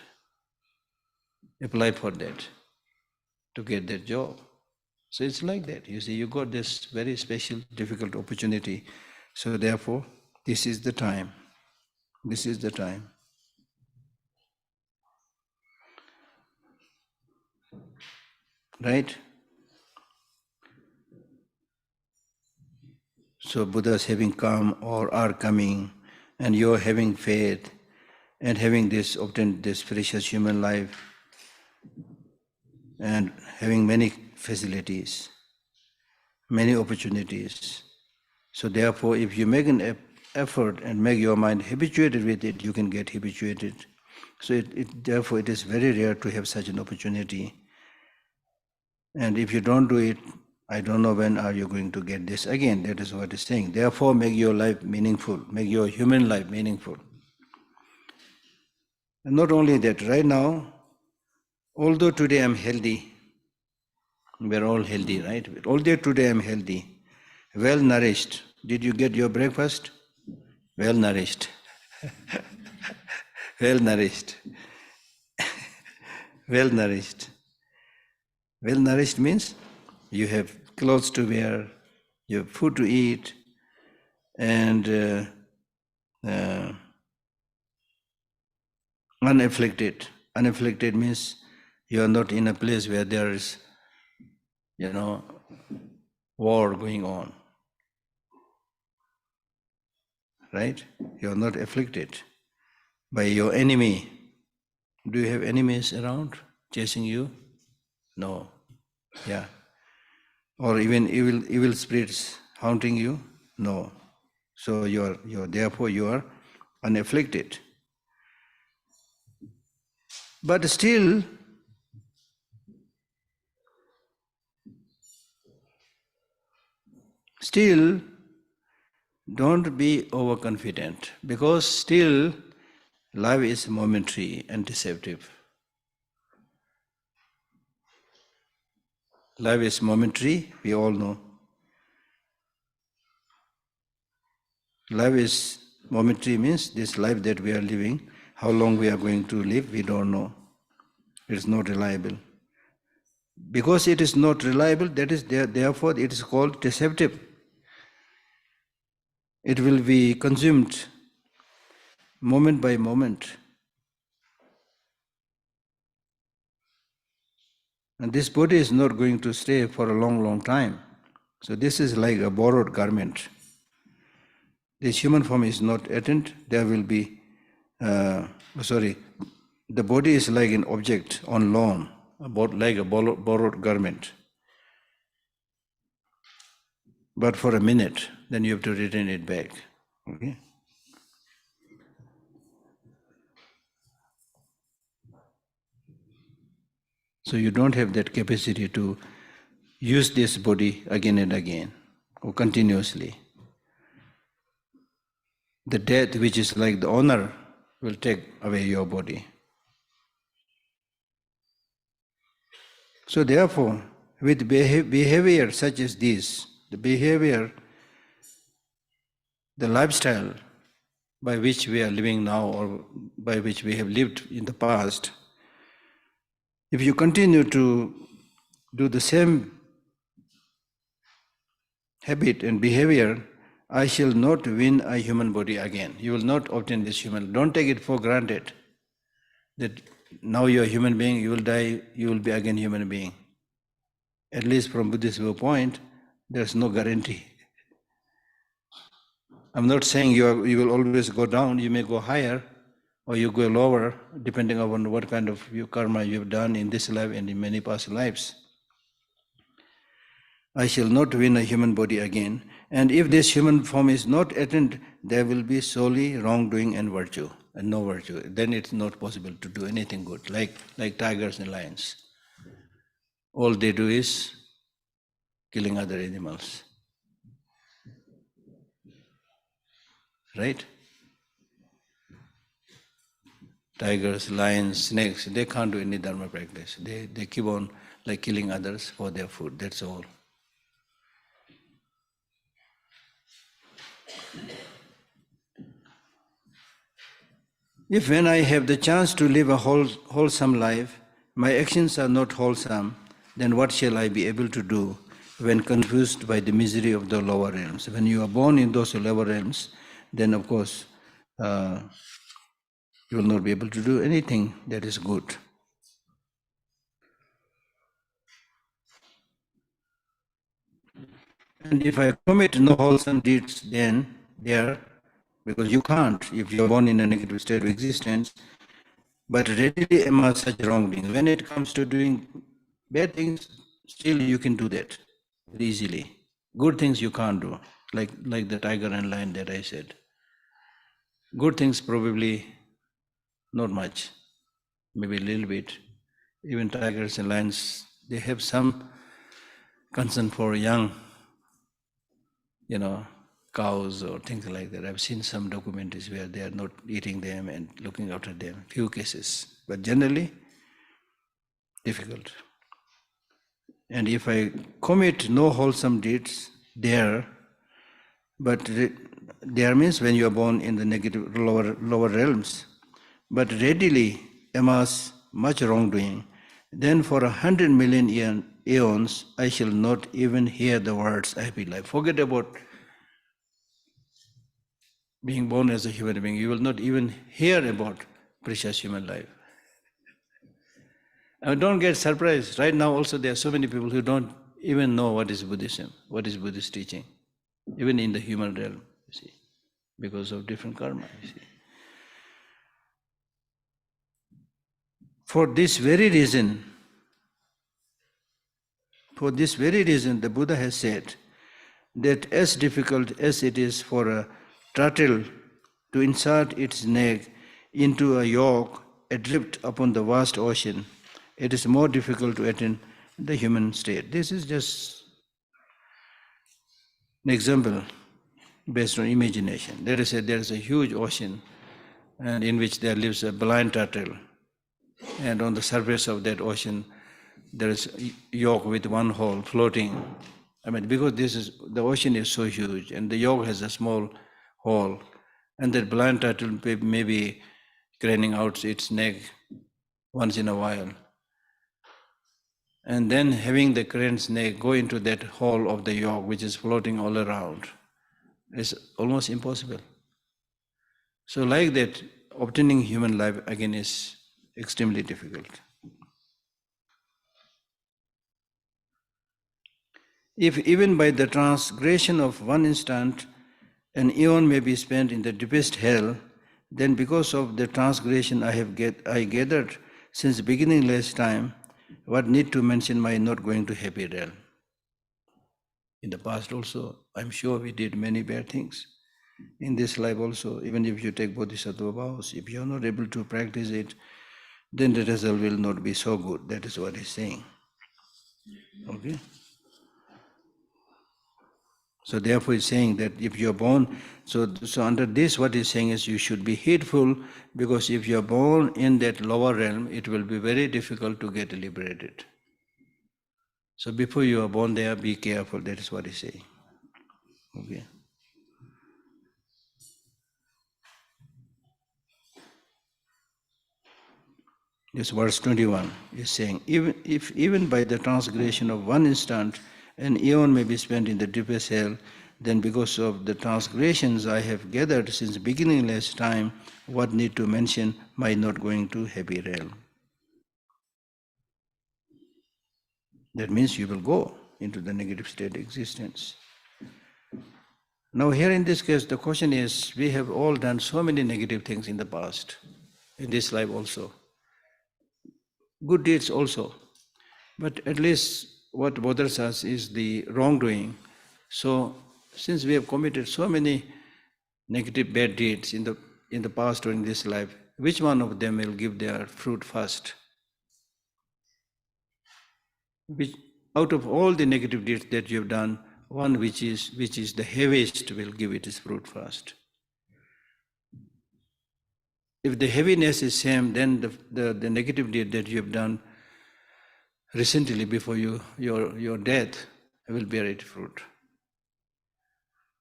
apply for that to get that job. So it's like that. You see, you got this very special, difficult opportunity. So therefore, this is the time. This is the time. Right? So Buddhas having come or are coming, and you're having faith and having this obtained this precious human life and having many facilities, many opportunities. So therefore, if you make an effort and make your mind habituated with it, you can get habituated. So therefore, it is very rare to have such an opportunity. And if you don't do it, I don't know when are you going to get this again. That is what it's saying. Therefore, make your life meaningful. Make your human life meaningful. And not only that, right now, although today I'm healthy, we're all healthy, right? Although today I'm healthy, well nourished. Did you get your breakfast? Well nourished. Well nourished. Well nourished. Well nourished means you have clothes to wear, you have food to eat, and unafflicted. Unafflicted means you are not in a place where there is, war going on. Right? You are not afflicted by your enemy. Do you have enemies around chasing you? No. Yeah. Or even evil spirits haunting you? No. So therefore you are unafflicted. But still, don't be overconfident, because still life is momentary and deceptive. Life is momentary, we all know. Life is momentary means this life that we are living, how long we are going to live, we don't know. It is not reliable. Because it is not reliable, therefore it is called deceptive. It will be consumed moment by moment. And this body is not going to stay for a long, long time. So this is like a borrowed garment. This human form is not attained, there will be, the body is like an object on loan, like a borrowed garment. But for a minute, then you have to return it back. Okay? So you don't have that capacity to use this body again and again, or continuously. The death, which is like the owner, will take away your body. So therefore, with behavior such as this, the behavior, the lifestyle by which we are living now or by which we have lived in the past, if you continue to do the same habit and behavior, I shall not win a human body again. You will not obtain this human. Don't take it for granted that now you are a human being, you will die, you will be again human being. At least from Buddhist viewpoint, there is no guarantee. I'm not saying you will always go down, you may go higher or you go lower, depending on what kind of karma you have done in this life and in many past lives. I shall not win a human body again. And if this human form is not attained, there will be solely wrongdoing and virtue, and no virtue. Then it's not possible to do anything good, like tigers and lions. All they do is killing other animals. right? Tigers, lions, snakes, they can't do any dharma practice. They keep on like killing others for their food, that's all. If when I have the chance to live a wholesome life, my actions are not wholesome, then what shall I be able to do when confused by the misery of the lower realms? When you are born in those lower realms, then of course you will not be able to do anything that is good. And if I commit no wholesome deeds, then there, because you can't, if you are born in a negative state of existence, but readily amass such wrongdoings. When it comes to doing bad things, still you can do that very easily. Good things you can't do, like the tiger and lion that I said. Good things probably not much, maybe a little bit. Even tigers and lions, they have some concern for young, cows or things like that. I've seen some documentaries where they are not eating them and looking after them, few cases. But generally, difficult. And if I commit no wholesome deeds there, but there means when you are born in the negative lower realms, but readily amass much wrongdoing, then for 100 million aeons I shall not even hear the words happy life. Forget about being born as a human being. You will not even hear about precious human life. And don't get surprised. Right now also there are so many people who don't even know what is Buddhism, what is Buddhist teaching, even in the human realm, you see, because of different karma, you see. For this very reason, the Buddha has said that as difficult as it is for a turtle to insert its neck into a yoke adrift upon the vast ocean, it is more difficult to attain the human state. This is just an example based on imagination. Let us say there is a huge ocean and in which there lives a blind turtle, and on the surface of that ocean there is a yoke with one hole floating. Because the ocean is so huge and the yoke has a small hole, and that blind turtle may be craning out its neck once in a while, and then having the crane's neck go into that hole of the yoke which is floating all around is almost impossible. So like that, obtaining human life again is extremely difficult. If even by the transgression of one instant an aeon may be spent in the deepest hell, then because of the transgression I gathered since beginningless time, what need to mention my not going to happy realm? In the past also, I'm sure we did many bad things. In this life also, even if you take Bodhisattva vows, if you're not able to practice it, then the result will not be so good. That is what he's saying. Okay? So therefore he's saying that if you're born, so under this what he's saying is you should be heedful, because if you're born in that lower realm, it will be very difficult to get liberated. So before you are born there, be careful. That is what he's saying. Okay. This verse 21 is saying, even by the transgression of one instant, an aeon may be spent in the deepest hell, then because of the transgressions I have gathered since beginningless time, what need to mention my not going to happy realm? That means you will go into the negative state existence. Now here in this case, the question is, we have all done so many negative things in the past, in this life also. Good deeds also. But at least what bothers us is the wrongdoing. So since we have committed so many negative bad deeds in the past or in this life, which one of them will give their fruit first? Which, out of all the negative deeds that you have done, one which is the heaviest will give its fruit first. If the heaviness is same, then the negative deed that you have done recently before your death will bear its fruit.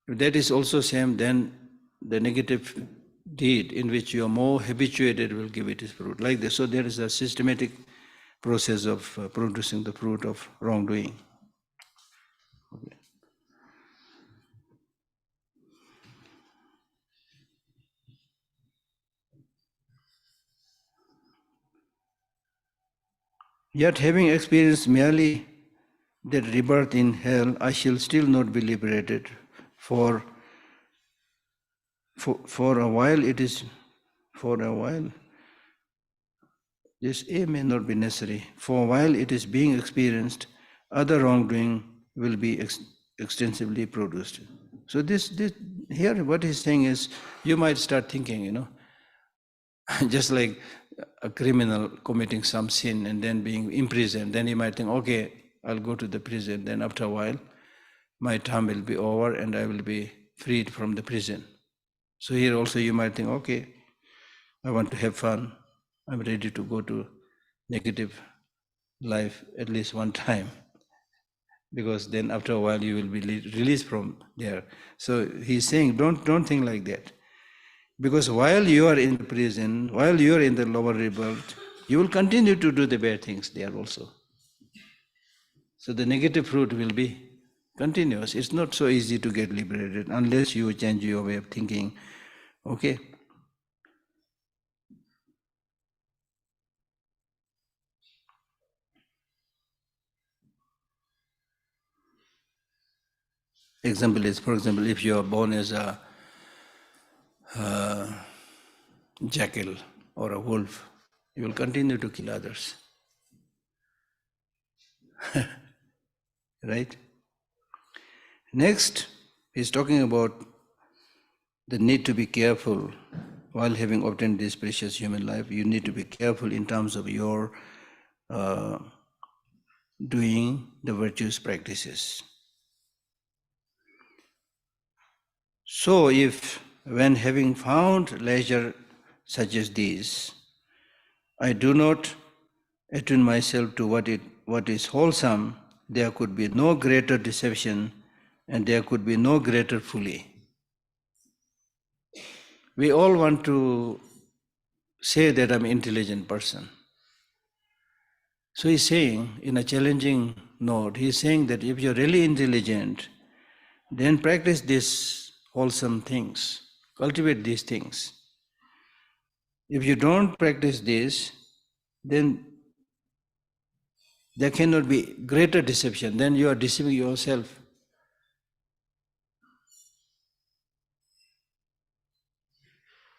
If that is also same, then the negative deed in which you are more habituated will give it its fruit. Like this. So there is a systematic process of producing the fruit of wrongdoing. Okay. Yet having experienced merely that rebirth in hell, I shall still not be liberated. For a while it is, for a while, this A may not be necessary. For while it is being experienced, other wrongdoing will be extensively produced. So this here what he's saying is, you might start thinking, just like a criminal committing some sin and then being imprisoned, then he might think, okay, I'll go to the prison, then after a while, my term will be over and I will be freed from the prison. So here also you might think, okay, I want to have fun, I'm ready to go to negative life at least one time, because then after a while you will be released from there. So he's saying, don't think like that. Because while you are in prison, while you are in the lower rebirth, you will continue to do the bad things there also. So the negative fruit will be continuous. It's not so easy to get liberated unless you change your way of thinking. Okay? Example is, for example, if you are born as a jackal or a wolf, you will continue to kill others. Right? Next, he's talking about the need to be careful while having obtained this precious human life. You need to be careful in terms of your doing the virtuous practices. So if, when having found leisure such as these, I do not attune myself to what is wholesome, there could be no greater deception and there could be no greater folly. We all want to say that I'm an intelligent person. So he's saying, in a challenging note, he's saying that if you're really intelligent, then practice these wholesome things, cultivate these things. If you don't practice this, then there cannot be greater deception. Then you are deceiving yourself.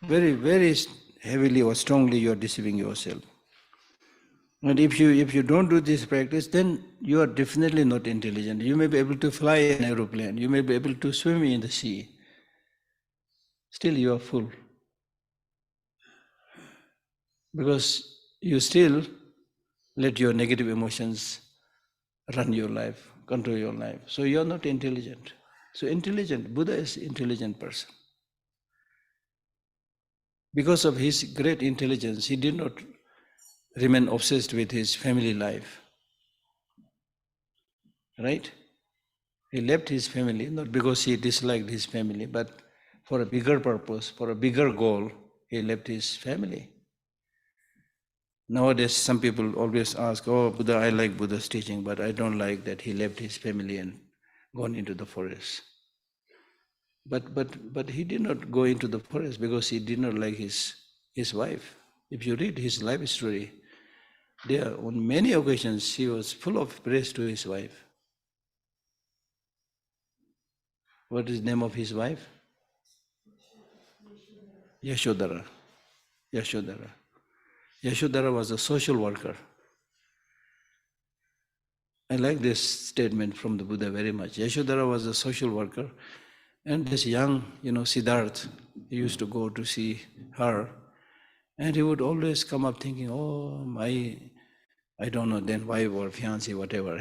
Very, very heavily or strongly you are deceiving yourself. And if you don't do this practice, then you are definitely not intelligent. You may be able to fly an aeroplane, you may be able to swim in the sea. Still you are full. Because you still let your negative emotions run your life, control your life. So you are not intelligent. So intelligent, Buddha is an intelligent person. Because of his great intelligence, he did not remain obsessed with his family life. Right? He left his family, not because he disliked his family, but for a bigger purpose, for a bigger goal, he left his family. Nowadays, some people always ask, oh, Buddha, I like Buddha's teaching, but I don't like that he left his family and gone into the forest. But he did not go into the forest because he did not like his wife. If you read his life story, there on many occasions he was full of praise to his wife. What is the name of his wife? Yashodhara. Yashodhara. Yashodhara was a social worker. I like this statement from the Buddha very much. Yashodhara was a social worker, and this young, Siddhartha, he used to go to see her, and he would always come up thinking, oh, I don't know, then wife or fiancé, whatever,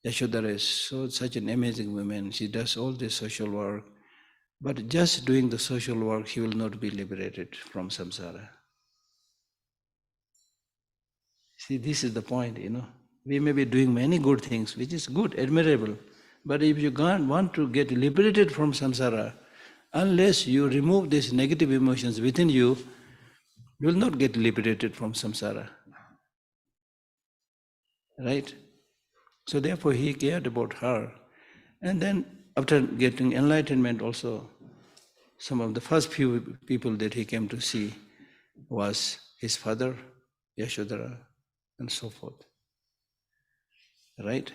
Yashodhara is such an amazing woman. She does all this social work. But just doing the social work, he will not be liberated from samsara. See, this is the point, We may be doing many good things, which is good, admirable. But if you want to get liberated from samsara, unless you remove these negative emotions within you, you will not get liberated from samsara. Right? So therefore he cared about her. And then after getting enlightenment also, some of the first few people that he came to see was his father, Yashodhara, and so forth. Right?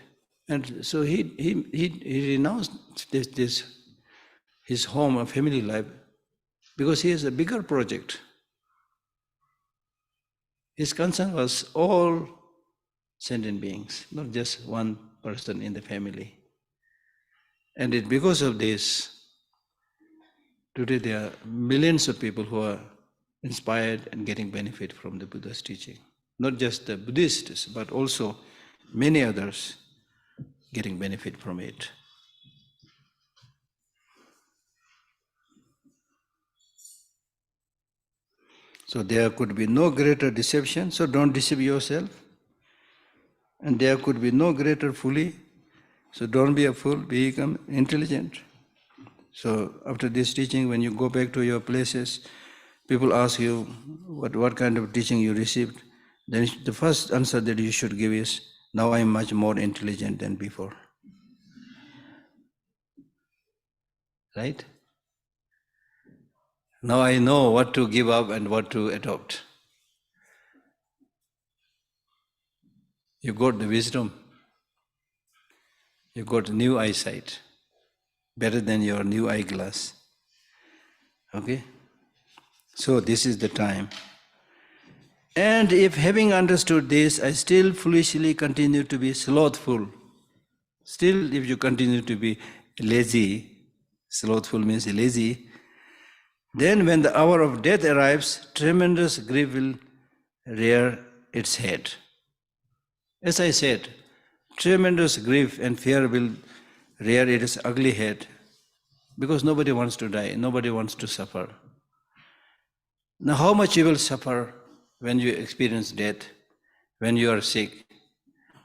And so he renounced this his home and family life because he has a bigger project. His concern was all sentient beings, not just one person in the family. And because of this, today there are millions of people who are inspired and getting benefit from the Buddha's teaching. Not just the Buddhists, but also many others getting benefit from it. So there could be no greater deception, so don't deceive yourself. And there could be no greater folly, so don't be a fool, become intelligent. So after this teaching, when you go back to your places, people ask you what kind of teaching you received. Then the first answer that you should give is, now I am much more intelligent than before. Right? Now I know what to give up and what to adopt. You got the wisdom. You got new eyesight. Better than your new eyeglass. Okay? So this is the time. And if having understood this, I still foolishly continue to be slothful. Still, if you continue to be lazy, slothful means lazy, then when the hour of death arrives, tremendous grief will rear its head. As I said, tremendous grief and fear will rear its ugly head because nobody wants to die, nobody wants to suffer. Now, how much you will suffer when you experience death, when you are sick?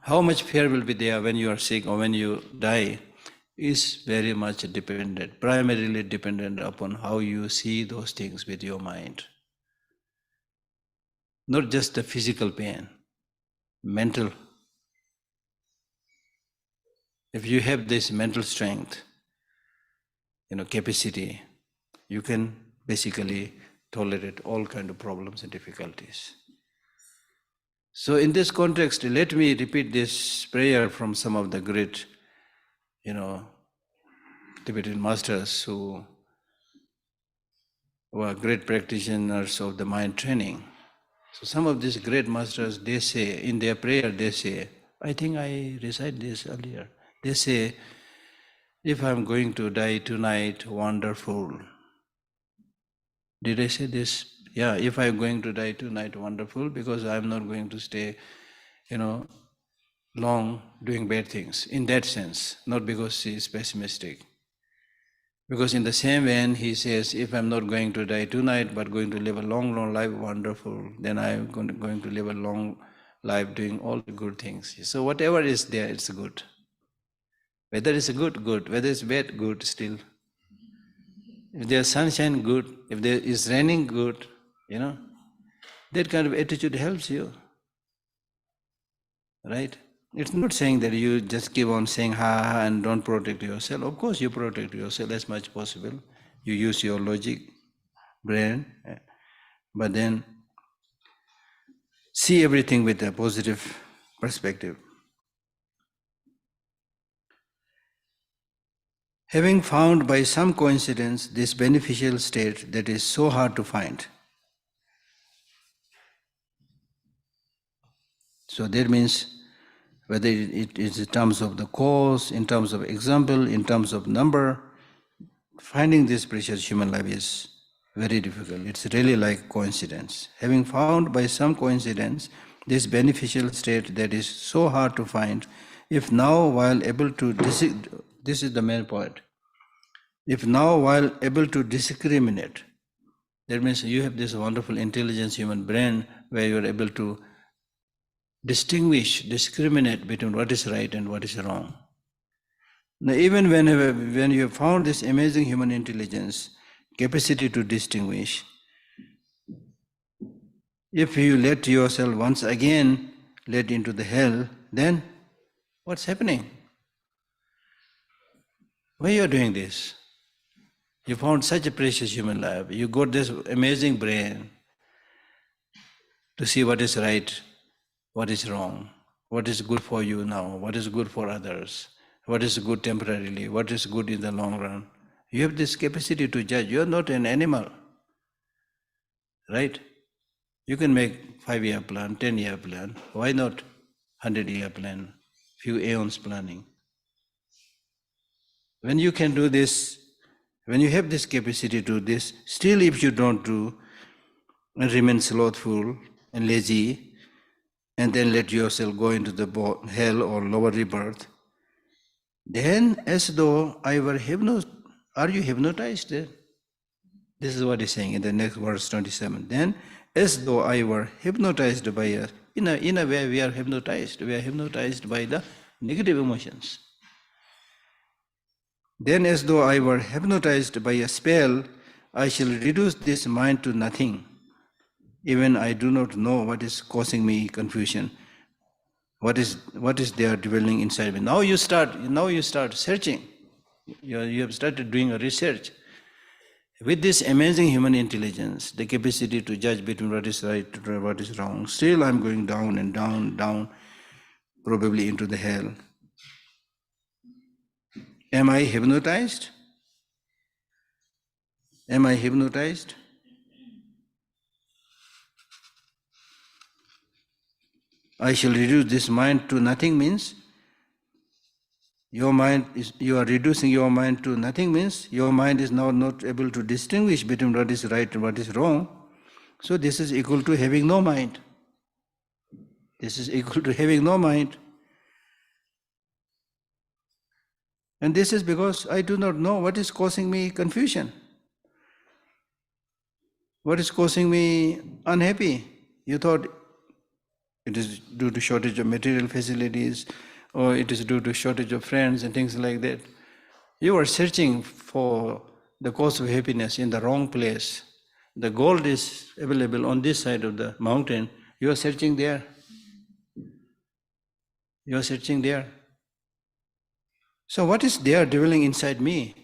How much fear will be there when you are sick or when you die is very much dependent, primarily dependent upon how you see those things with your mind. Not just the physical pain, mental. If you have this mental strength, capacity, you can basically tolerate all kind of problems and difficulties. So in this context, let me repeat this prayer from some of the great, Tibetan masters who were great practitioners of the mind training. So some of these great masters, they say, in their prayer, they say, I think I recited this earlier. They say, if I'm going to die tonight, wonderful. Did I say this? Yeah, if I'm going to die tonight, wonderful, because I'm not going to stay, long doing bad things. In that sense, not because he is pessimistic. Because in the same vein, he says, if I'm not going to die tonight, but going to live a long, long life, wonderful, then I'm going to live a long life doing all the good things. So whatever is there, it's good. Whether it's good, good. Whether it's bad, good still. If there's sunshine, good. If there is raining, good. That kind of attitude helps you. Right? It's not saying that you just keep on saying ha ha and don't protect yourself. Of course you protect yourself as much as possible. You use your logic, brain, but then see everything with a positive perspective. Having found by some coincidence this beneficial state that is so hard to find. So that means whether it is in terms of the cause, in terms of example, in terms of number, finding this precious human life is very difficult. It's really like coincidence. Having found by some coincidence this beneficial state that is so hard to find, if now while able to, this is the main point. If now, while able to discriminate, that means you have this wonderful intelligence, human brain, where you are able to discriminate between what is right and what is wrong. Now, even when you have found this amazing human intelligence, capacity to distinguish, if you let yourself once again let into the hell, then what's happening? Why you are doing this? You found such a precious human life. You got this amazing brain to see what is right, what is wrong, what is good for you now, what is good for others, what is good temporarily, what is good in the long run. You have this capacity to judge. You are not an animal, right? You can make 5-year plan, 10-year plan. Why not 100-year plan, few aeons planning? When you can do this, when you have this capacity to do this, still if you don't do and remain slothful and lazy, and then let yourself go into the hell or lower rebirth, then as though I were hypnotized. Are you hypnotized? This is what he's saying in the next verse 27. Then as though I were hypnotized by a, in a way we are hypnotized. We are hypnotized by the negative emotions. Then as though I were hypnotized by a spell, I shall reduce this mind to nothing. Even I do not know what is causing me confusion. What is there dwelling inside me? Now you start searching. You have started doing a research. With this amazing human intelligence, the capacity to judge between what is right and what is wrong, still I'm going down and down, probably into the hell. Am I hypnotized? Am I hypnotized? I shall reduce this mind to nothing means you are reducing your mind to nothing means your mind is now not able to distinguish between what is right and what is wrong. So this is equal to having no mind. This is equal to having no mind. And this is because I do not know what is causing me confusion. What is causing me unhappy? You thought it is due to shortage of material facilities, or it is due to shortage of friends and things like that. You are searching for the cause of happiness in the wrong place. The gold is available on this side of the mountain. You are searching there. You are searching there. So what is there dwelling inside me?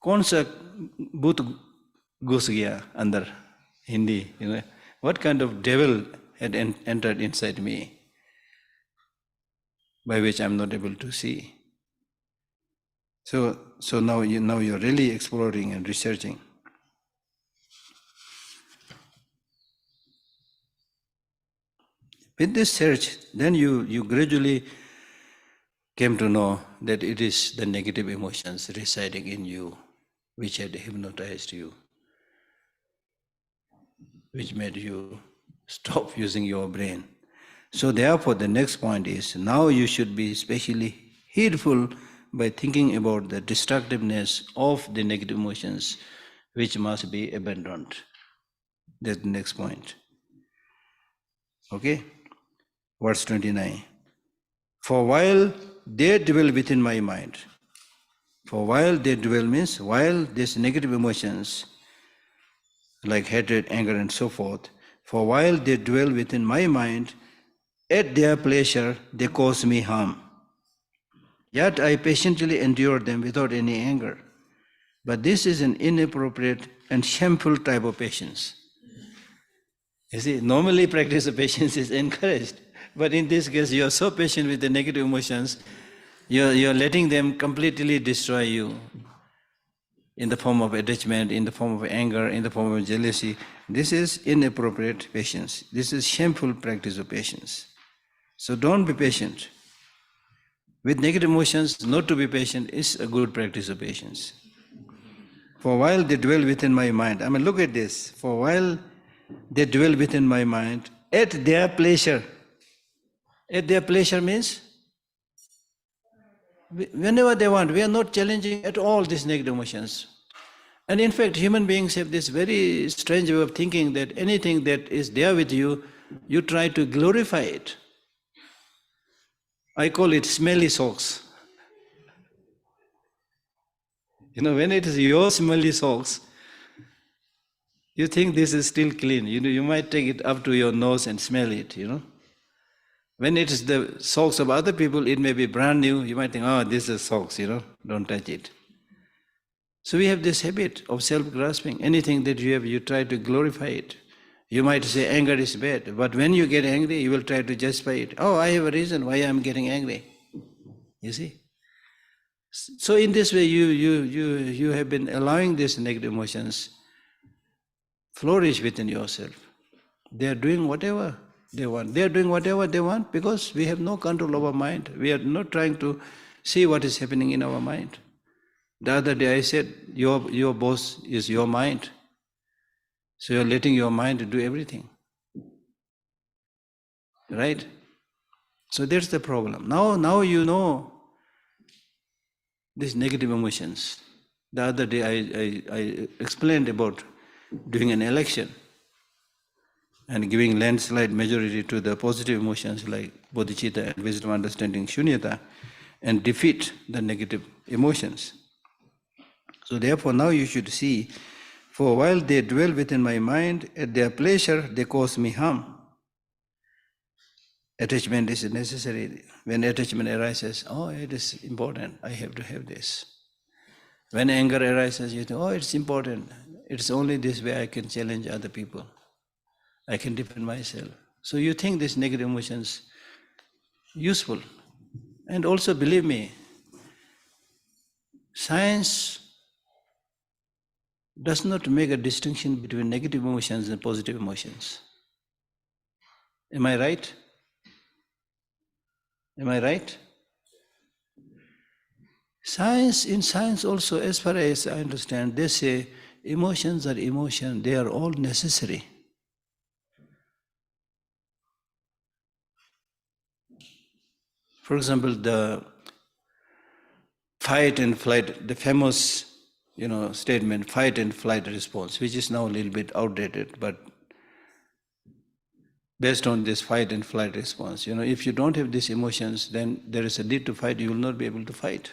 कौन सा भूत घुस गया अंदर? Hindi, what kind of devil had entered inside me, by which I am not able to see? So now you're really exploring and researching. With this search, then you gradually came to know that it is the negative emotions residing in you which had hypnotized you, which made you stop using your brain. So therefore the next point is, now you should be especially heedful by thinking about the destructiveness of the negative emotions which must be abandoned. That's the next point. Okay? Verse 29. For while they dwell within my mind, for while they dwell means while these negative emotions like hatred, anger and so forth, for while they dwell within my mind, at their pleasure they cause me harm. Yet I patiently endure them without any anger. But this is an inappropriate and shameful type of patience. You see, normally practice of patience is encouraged. But in this case, you are so patient with the negative emotions, you are letting them completely destroy you in the form of attachment, in the form of anger, in the form of jealousy. This is inappropriate patience. This is shameful practice of patience. So don't be patient. With negative emotions, not to be patient is a good practice of patience. For while they dwell within my mind, look at this. For while they dwell within my mind, at their pleasure. At their pleasure means whenever they want. We are not challenging at all these negative emotions. And in fact, human beings have this very strange way of thinking that anything that is there with you, you try to glorify it. I call it smelly socks. When it is your smelly socks, you think this is still clean. You might take it up to your nose and smell it, When it is the socks of other people, it may be brand new. You might think, oh, this is socks, don't touch it. So we have this habit of self-grasping. Anything that you have, you try to glorify it. You might say anger is bad, but when you get angry, you will try to justify it. Oh, I have a reason why I am getting angry. You see? So in this way, you have been allowing these negative emotions flourish within yourself. They are doing whatever they want. They are doing whatever they want because we have no control over mind. We are not trying to see what is happening in our mind. The other day I said, your boss is your mind. So you're letting your mind do everything. Right? So that's the problem. Now you know these negative emotions. The other day I explained about doing an election and giving landslide majority to the positive emotions like bodhicitta and wisdom, understanding, shunyata, and defeat the negative emotions. So therefore now you should see, for while they dwell within my mind, at their pleasure they cause me harm. Attachment is necessary. When attachment arises, oh, it is important, I have to have this. When anger arises, you think, oh, it's important. It's only this way I can challenge other people. I can defend myself. So you think these negative emotions useful. And also believe me, science does not make a distinction between negative emotions and positive emotions. Am I right? Am I right? In science also, as far as I understand, they say emotions are emotion, they are all necessary. For example, the fight and flight, the famous statement, fight and flight response, which is now a little bit outdated, but based on this fight and flight response, if you don't have these emotions, then there is a need to fight, you will not be able to fight.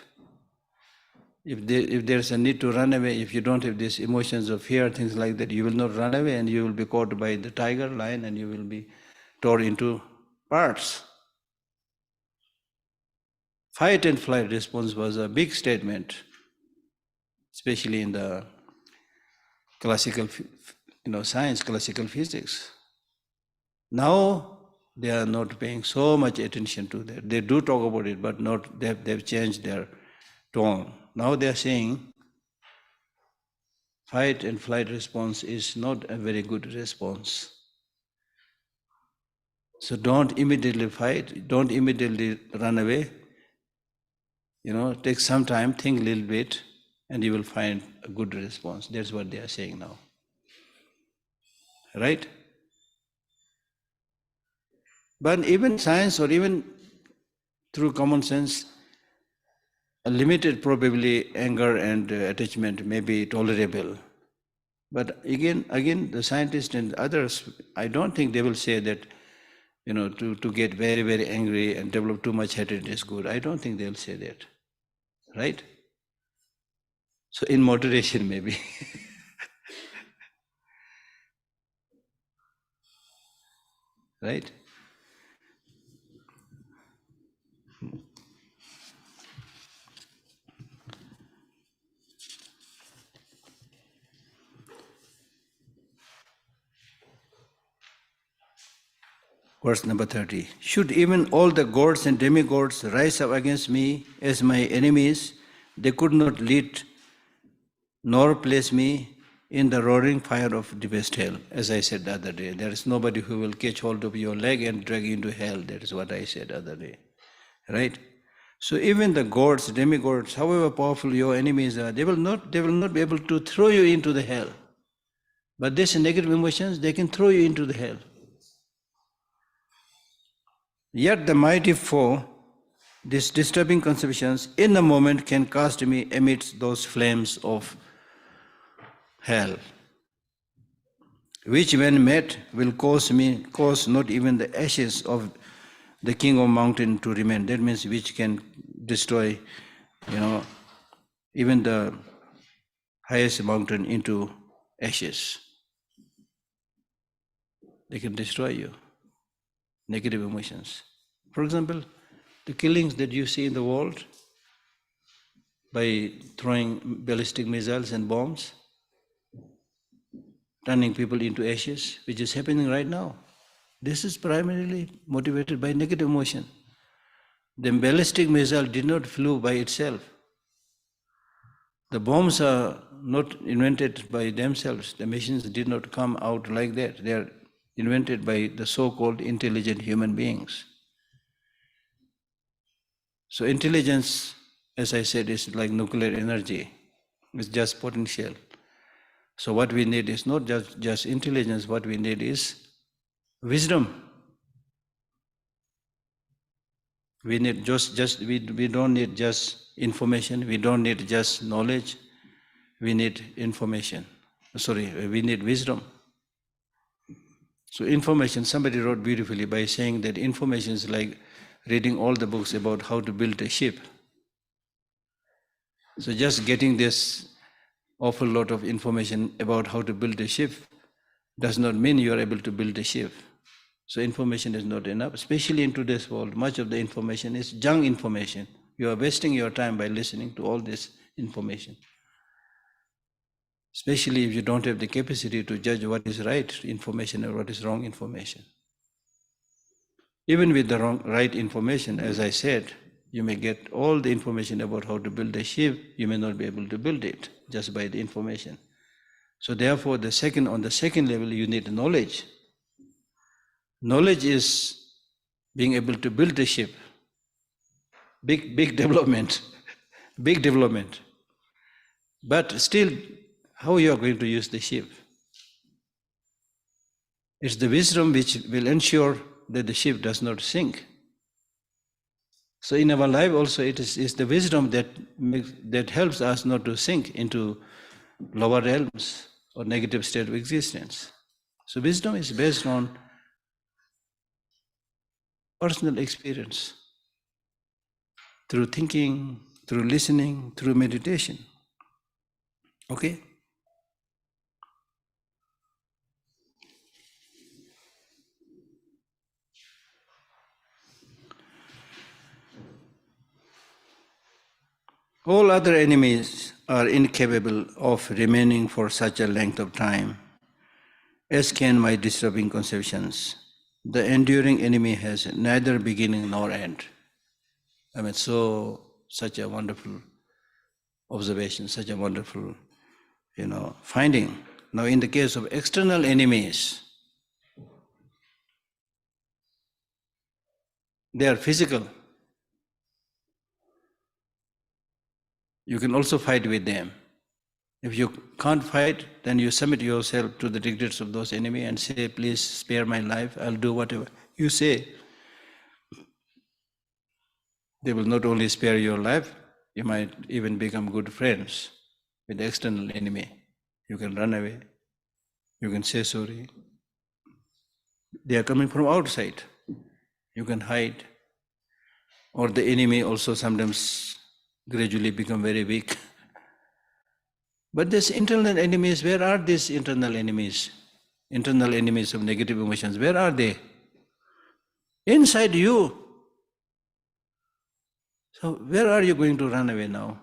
If there is a need to run away, if you don't have these emotions of fear, things like that, you will not run away and you will be caught by the tiger, lion, and you will be torn into parts. Fight and flight response was a big statement, especially in the classical, science, classical physics. Now they are not paying so much attention to that. They do talk about it, but not. They've changed their tone. Now they are saying fight and flight response is not a very good response. So don't immediately fight. Don't immediately run away. Take some time, think a little bit, and you will find a good response. That's what they are saying now. Right? But even science, or even through common sense, a limited probably anger and attachment may be tolerable. But again, the scientists and others, I don't think they will say that, to get very, very angry and develop too much hatred is good. I don't think they'll say that. Right? So in moderation maybe. Right? Verse number 30. Should even all the gods and demigods rise up against me as my enemies, they could not lead nor place me in the roaring fire of deepest hell. As I said the other day, there is nobody who will catch hold of your leg and drag you into hell. That is what I said the other day. Right? So even the gods, demigods, however powerful your enemies are, they will not be able to throw you into the hell. But these negative emotions, they can throw you into the hell. Yet the mighty foe these disturbing conceptions in a moment can cast me amidst those flames of hell, which when met will cause not even the ashes of the king of mountain to remain. That means which can destroy, even the highest mountain into ashes. They can destroy you. Negative emotions. For example, the killings that you see in the world by throwing ballistic missiles and bombs, turning people into ashes, which is happening right now. This is primarily motivated by negative emotion. The ballistic missile did not flew by itself. The bombs are not invented by themselves. The machines did not come out like that. They are invented by the so-called intelligent human beings. So intelligence, as I said, is like nuclear energy. It's just potential. So what we need is not just intelligence, what we need is wisdom. We need we don't need just information, we don't need just knowledge, we need information. We need wisdom. So information, somebody wrote beautifully by saying that information is like reading all the books about how to build a ship. So just getting this awful lot of information about how to build a ship does not mean you are able to build a ship. So information is not enough, especially in today's world. Much of the information is junk information. You are wasting your time by listening to all this information. Especially if you don't have the capacity to judge what is right information or what is wrong information. Even with the right information, as I said, you may get all the information about how to build a ship, you may not be able to build it just by the information. So therefore, on the second level, you need knowledge. Knowledge is being able to build a ship. Big development, big development. But still, how you are going to use the ship? It's the wisdom which will ensure that the ship does not sink. So in our life also, it is the wisdom that helps us not to sink into lower realms or negative state of existence. So wisdom is based on personal experience, through thinking, through listening, through meditation. Okay? All other enemies are incapable of remaining for such a length of time, as can my disturbing conceptions. The enduring enemy has neither beginning nor end. Such a wonderful observation, such a wonderful, finding. Now, in the case of external enemies, they are physical. You can also fight with them. If you can't fight, then you submit yourself to the dictates of those enemies and say, please spare my life, I'll do whatever you say. They will not only spare your life, you might even become good friends with the external enemy. You can run away, you can say sorry. They are coming from outside. You can hide. Or the enemy also sometimes gradually become very weak. But these internal enemies, where are these internal enemies? Internal enemies of negative emotions, where are they? Inside you. So where are you going to run away now?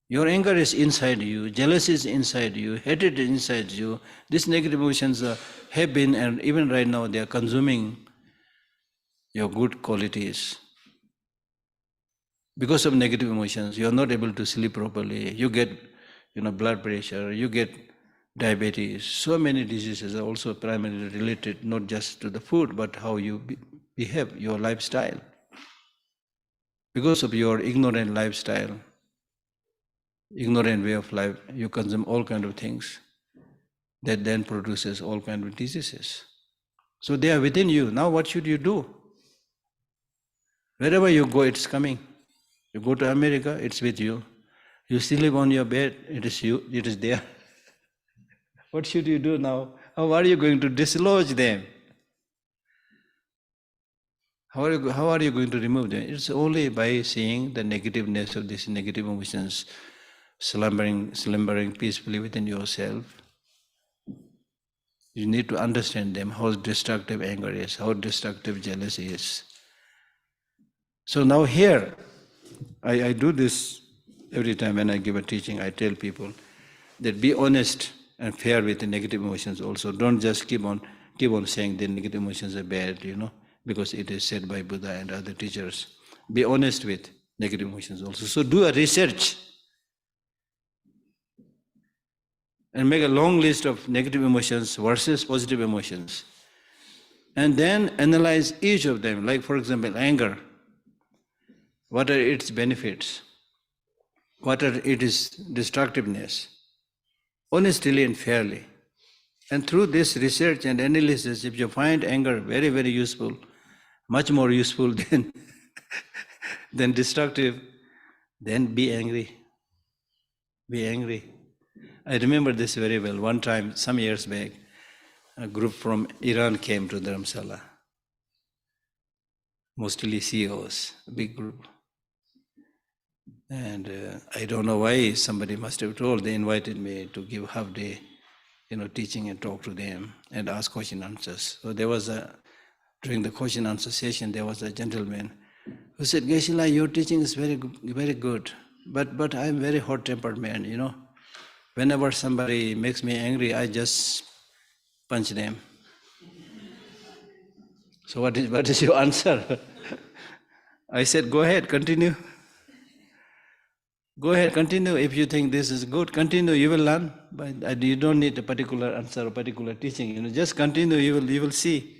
Your anger is inside you, jealousy is inside you, hatred is inside you. These negative emotions have been, and even right now, they are consuming your good qualities. Because of negative emotions, you are not able to sleep properly. You get, blood pressure. You get diabetes. So many diseases are also primarily related not just to the food, but how you behave, your lifestyle. Because of your ignorant lifestyle, ignorant way of life, you consume all kinds of things that then produces all kinds of diseases. So they are within you. Now what should you do? Wherever you go, it's coming. You go to America, it's with you. You sleep on your bed, it is you, it is there. What should you do now? How are you going to dislodge them? How are you going to remove them? It's only by seeing the negativeness of these negative emotions slumbering peacefully within yourself. You need to understand them, how destructive anger is, how destructive jealousy is. So now here, I do this every time when I give a teaching. I tell people that be honest and fair with the negative emotions also. Don't just keep on saying the negative emotions are bad, because it is said by Buddha and other teachers. Be honest with negative emotions also. So do a research and make a long list of negative emotions versus positive emotions. And then analyze each of them. Like, for example, anger. What are its benefits? What are its destructiveness? Honestly and fairly. And through this research and analysis, if you find anger very, very useful, much more useful than destructive, then be angry. Be angry. I remember this very well. One time, some years back, a group from Iran came to Dharamsala. Mostly CEOs, a big group. And I don't know why, somebody must have told, they invited me to give half day, teaching and talk to them and ask question answers. So there was during the question answer session, there was a gentleman who said, Geshe Lhakdor, your teaching is very, very good, but I'm very hot-tempered man, Whenever somebody makes me angry, I just punch them. So what is your answer? I said, go ahead, continue. Go ahead, continue. If you think this is good, continue, you will learn. But you don't need a particular answer or particular teaching, just continue, you will see.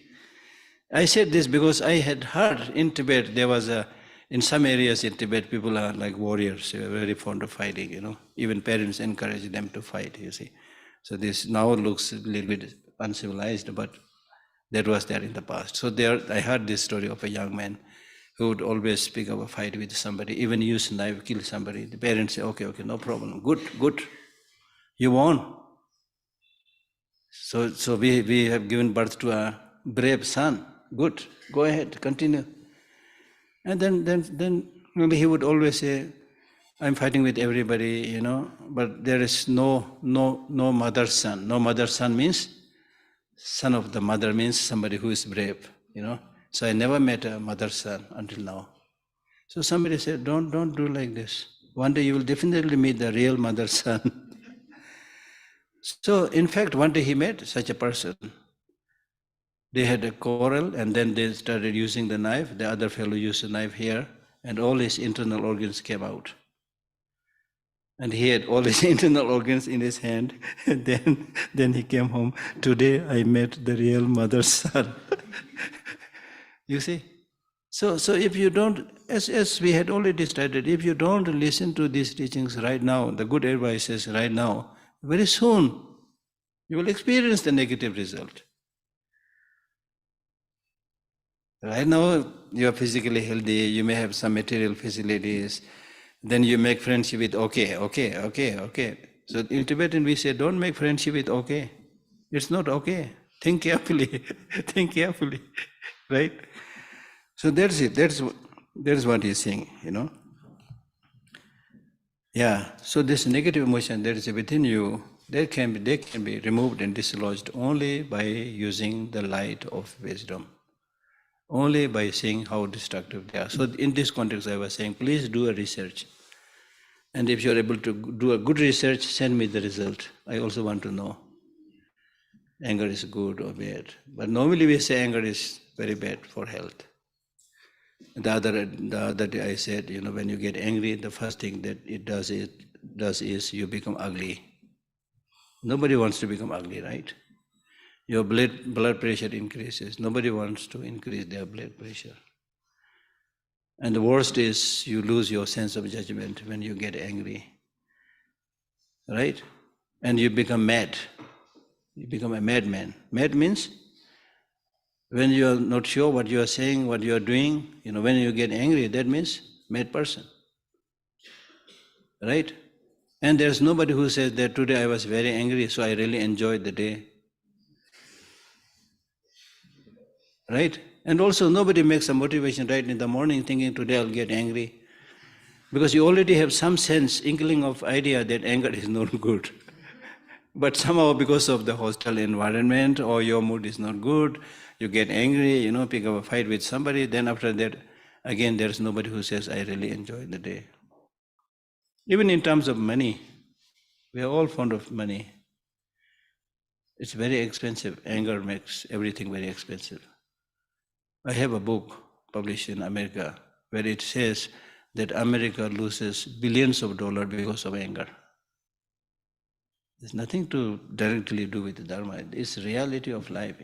I said this because I had heard in Tibet, there was in some areas in Tibet, people are like warriors, they are very fond of fighting, Even parents encourage them to fight, you see. So this now looks a little bit uncivilized, but that was there in the past. So there, I heard this story of a young man who would always speak of a fight with somebody, even use a knife, kill somebody. The parents say, okay, no problem, good, you won. So we have given birth to a brave son, good, go ahead, continue. And then maybe he would always say, I'm fighting with everybody, but there is no mother's son. No mother's son means son of the mother, means somebody who is brave, So I never met a mother's son until now. So somebody said, don't do like this. One day you will definitely meet the real mother's son. So in fact, one day he met such a person. They had a quarrel and then they started using the knife. The other fellow used the knife here and all his internal organs came out. And he had all his internal organs in his hand. And then he came home. Today I met the real mother's son. You see? So if you don't, as we had already stated, if you don't listen to these teachings right now, the good advices right now, very soon you will experience the negative result. Right now you are physically healthy, you may have some material facilities, then you make friendship with okay. So in Tibetan we say, don't make friendship with okay. It's not okay. Think carefully, right? So that's it. That's what he's saying, Yeah. So this negative emotion that is within you, they can be removed and dislodged only by using the light of wisdom. Only by seeing how destructive they are. So in this context, I was saying, please do a research. And if you're able to do a good research, send me the result. I also want to know. Anger is good or bad. But normally we say anger is very bad for health. The other day I said, when you get angry, the first thing that it does is you become ugly. Nobody wants to become ugly, right? Your blood pressure increases. Nobody wants to increase their blood pressure. And the worst is you lose your sense of judgment when you get angry, right? And you become mad. You become a madman. Mad means When you are not sure what you are saying, what you are doing, when you get angry, that means mad person, right? And there's nobody who says that today I was very angry, so I really enjoyed the day, right? And also nobody makes a motivation right in the morning thinking today I'll get angry, because you already have some sense, inkling of idea that anger is not good. But somehow because of the hostile environment or your mood is not good, you get angry, pick up a fight with somebody, then after that, again, there's nobody who says, I really enjoyed the day. Even in terms of money, we are all fond of money. It's very expensive. Anger makes everything very expensive. I have a book published in America where it says that America loses billions of dollars because of anger. There's nothing to directly do with the Dharma. It's reality of life,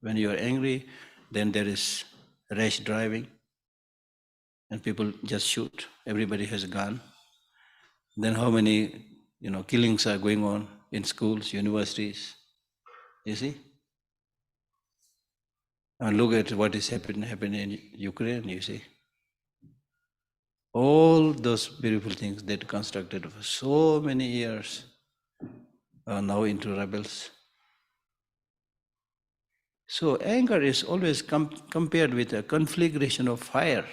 When you are angry, then there is rash driving and people just shoot. Everybody has a gun. Then how many, killings are going on in schools, universities, you see? And look at what is happening in Ukraine, you see. All those beautiful things that constructed for so many years are now into rebels. So anger is always compared with a conflagration of fire.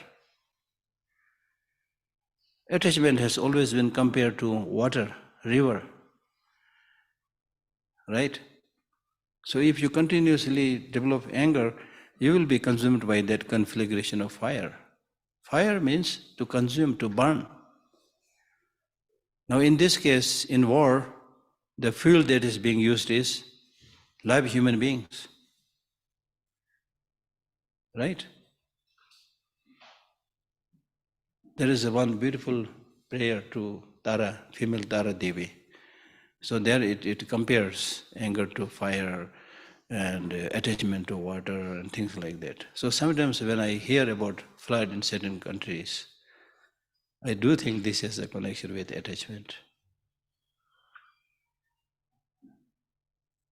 Attachment has always been compared to water, river, right? So if you continuously develop anger, you will be consumed by that conflagration of fire. Fire means to consume, to burn. Now in this case, in war, the fuel that is being used is live human beings, right? There is one beautiful prayer to Tara, female Tara Devi. So there it compares anger to fire and attachment to water and things like that. So sometimes when I hear about flood in certain countries, I do think this has a connection with attachment.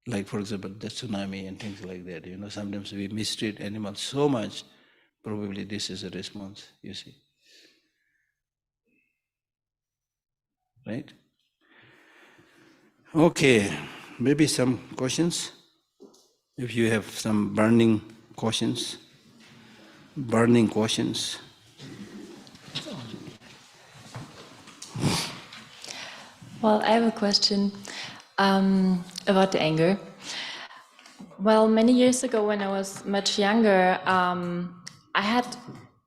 Like for example, the tsunami and things like that. Sometimes we mistreat animals so much, probably this is a response, you see. Right? Okay, maybe some questions? If you have some burning questions. Well, I have a question about the anger. Well, many years ago when I was much younger, I had,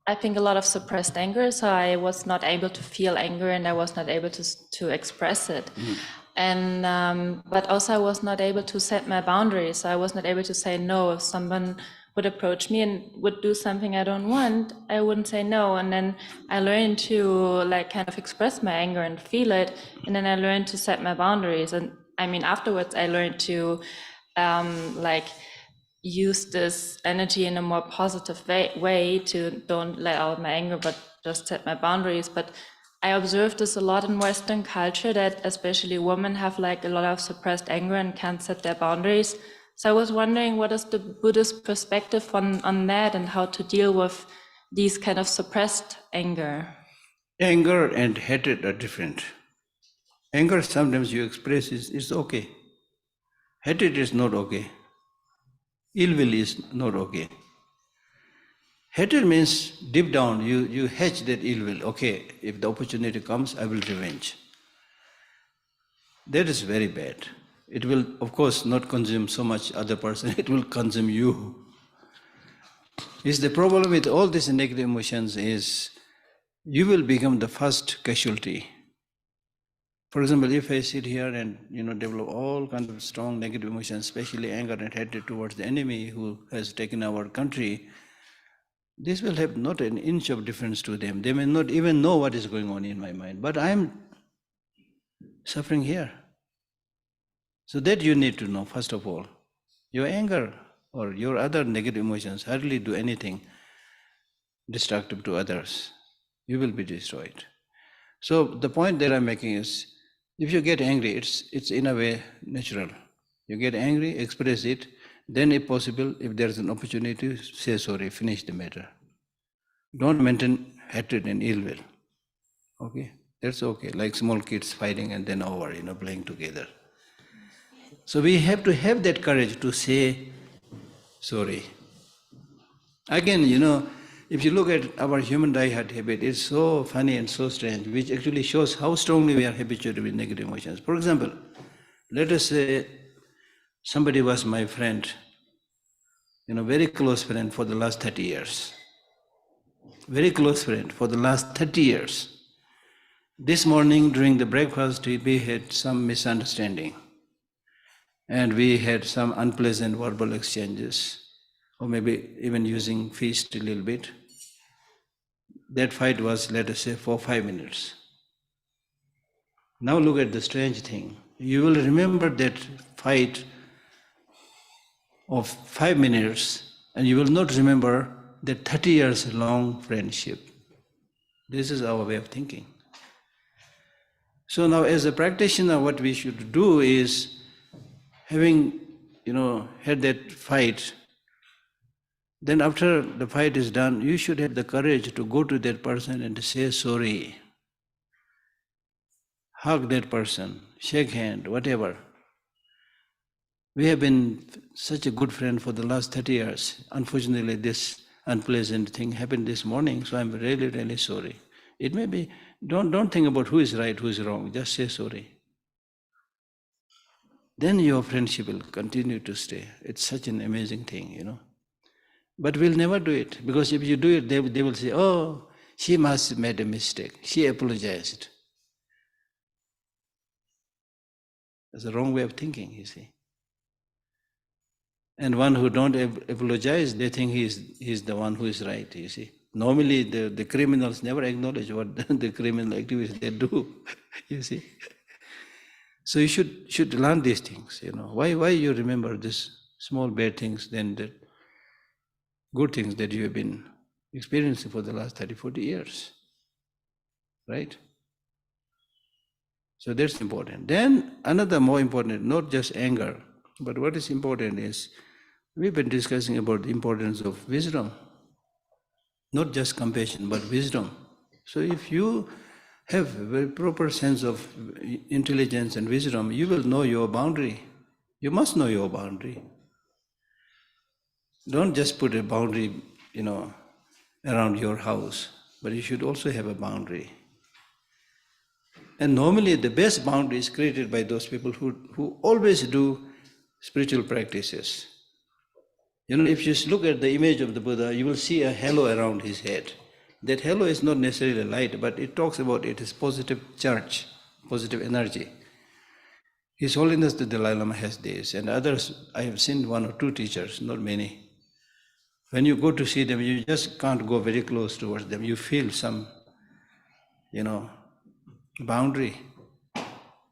I think, a lot of suppressed anger, so I was not able to feel anger and I was not able to express it. And but also I was not able to set my boundaries. So I was not able to say no. If someone would approach me and would do something I don't want, I wouldn't say no. And then I learned to kind of express my anger and feel it. And then I learned to set my boundaries. And I mean, afterwards I learned to use this energy in a more positive way to don't let out my anger, but just set my boundaries. But I observed this a lot in Western culture, that especially women have a lot of suppressed anger and can't set their boundaries. So I was wondering, what is the Buddhist perspective on that and how to deal with these kind of suppressed anger? Anger and hatred are different. Anger sometimes you express is okay. Hatred is not okay. Ill will is not okay. Hatred means deep down you hatch that ill will. Okay, if the opportunity comes, I will revenge. That is very bad. It will, of course, not consume so much other person, it will consume you. Is the problem with all these negative emotions is you will become the first casualty. For example, if I sit here and develop all kinds of strong negative emotions, especially anger and hatred towards the enemy who has taken our country, this will have not an inch of difference to them. They may not even know what is going on in my mind, but I am suffering here. So that you need to know, first of all. Your anger or your other negative emotions hardly do anything destructive to others. You will be destroyed. So the point that I'm making is, if you get angry, it's in a way natural. You get angry, express it, then if possible, if there's an opportunity, say sorry, finish the matter. Don't maintain hatred and ill will. Okay? That's okay. Like small kids fighting and then over, playing together. So we have to have that courage to say sorry. Again, if you look at our human die-hard habit, it's so funny and so strange, which actually shows how strongly we are habituated with negative emotions. For example, let us say somebody was my friend, very close friend for the last 30 years. Very close friend for the last 30 years. This morning during the breakfast, we had some misunderstanding. And we had some unpleasant verbal exchanges, or maybe even using fist a little bit. That fight was, let us say, for 5 minutes. Now look at the strange thing. You will remember that fight of 5 minutes, and you will not remember that 30 years long friendship. This is our way of thinking. So now as a practitioner, what we should do is, having, had that fight, then after the fight is done, you should have the courage to go to that person and say sorry. Hug that person, shake hand, whatever. We have been such a good friend for the last 30 years. Unfortunately, this unpleasant thing happened this morning, so I'm really, really sorry. It may be, don't think about who is right, who is wrong, just say sorry. Then your friendship will continue to stay. It's such an amazing thing, But we'll never do it, because if you do it, they will say, oh, she must have made a mistake. She apologized. That's the wrong way of thinking, you see. And one who don't apologize, they think he's the one who is right, you see. Normally, the criminals never acknowledge what the criminal activities they do, you see. So you should learn these things, Why you remember these small bad things than the good things that you have been experiencing for the last 30, 40 years, right? So that's important. Then another more important, not just anger, but what is important is, we've been discussing about the importance of wisdom, not just compassion, but wisdom. So if you have a very proper sense of intelligence and wisdom, you will know your boundary. You must know your boundary. Don't just put a boundary, around your house, but you should also have a boundary. And normally the best boundary is created by those people who always do spiritual practices. If you look at the image of the Buddha, you will see a halo around his head. That halo is not necessarily light, but it talks about it as positive charge, positive energy. His Holiness the Dalai Lama has this, and others, I have seen 1 or 2 teachers, not many. When you go to see them, you just can't go very close towards them. You feel some, boundary.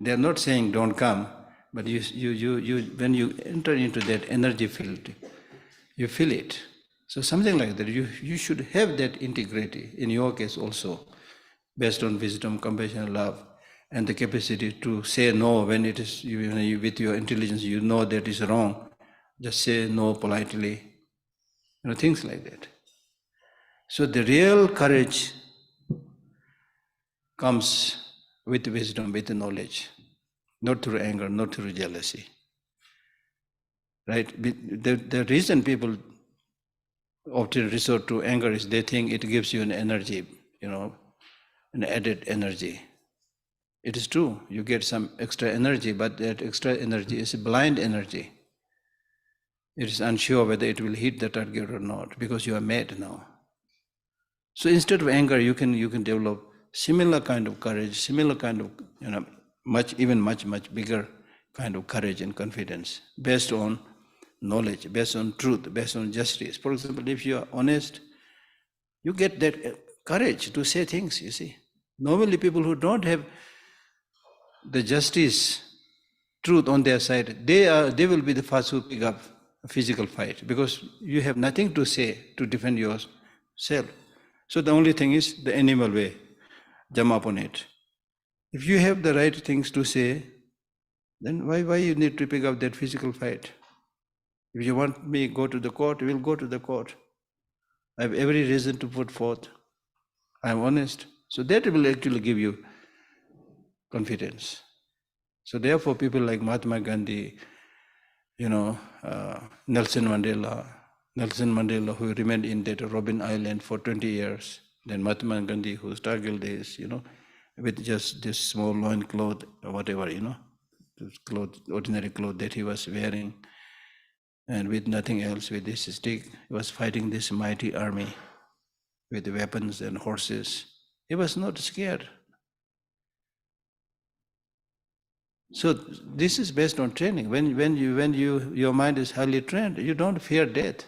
They are not saying don't come, but you when you enter into that energy field, you feel it. So something like that, you should have that integrity in your case also, based on wisdom, compassion, love, and the capacity to say no when it is, with your intelligence, that is wrong. Just say no politely, things like that. So the real courage comes with wisdom, with knowledge, not through anger, not through jealousy. Right? The reason people often resort to anger is they think it gives you an energy, an added energy. It is true, you get some extra energy, but that extra energy is a blind energy. It is unsure whether it will hit the target or not, because you are mad now. So instead of anger, you can develop similar kind of courage, similar kind of, much bigger kind of courage and confidence, based on knowledge, based on truth, based on justice. For example, if you are honest, you get that courage to say things, you see. Normally people who don't have the justice, truth on their side, they will be the first who pick up a physical fight, because you have nothing to say to defend yourself. So the only thing is the animal way, jump upon it. If you have the right things to say, then why you need to pick up that physical fight? If you want me go to the court, we'll go to the court. I have every reason to put forth. I'm honest. So that will actually give you confidence. So therefore, people like Mahatma Gandhi, Nelson Mandela, who remained in that Robben Island for 20 years, then Mahatma Gandhi, who struggled this, with just this small loincloth or whatever, this cloth, ordinary cloth that he was wearing, and with nothing else, with this stick, he was fighting this mighty army with weapons and horses. He was not scared. So this is based on training. When your mind is highly trained, you don't fear death,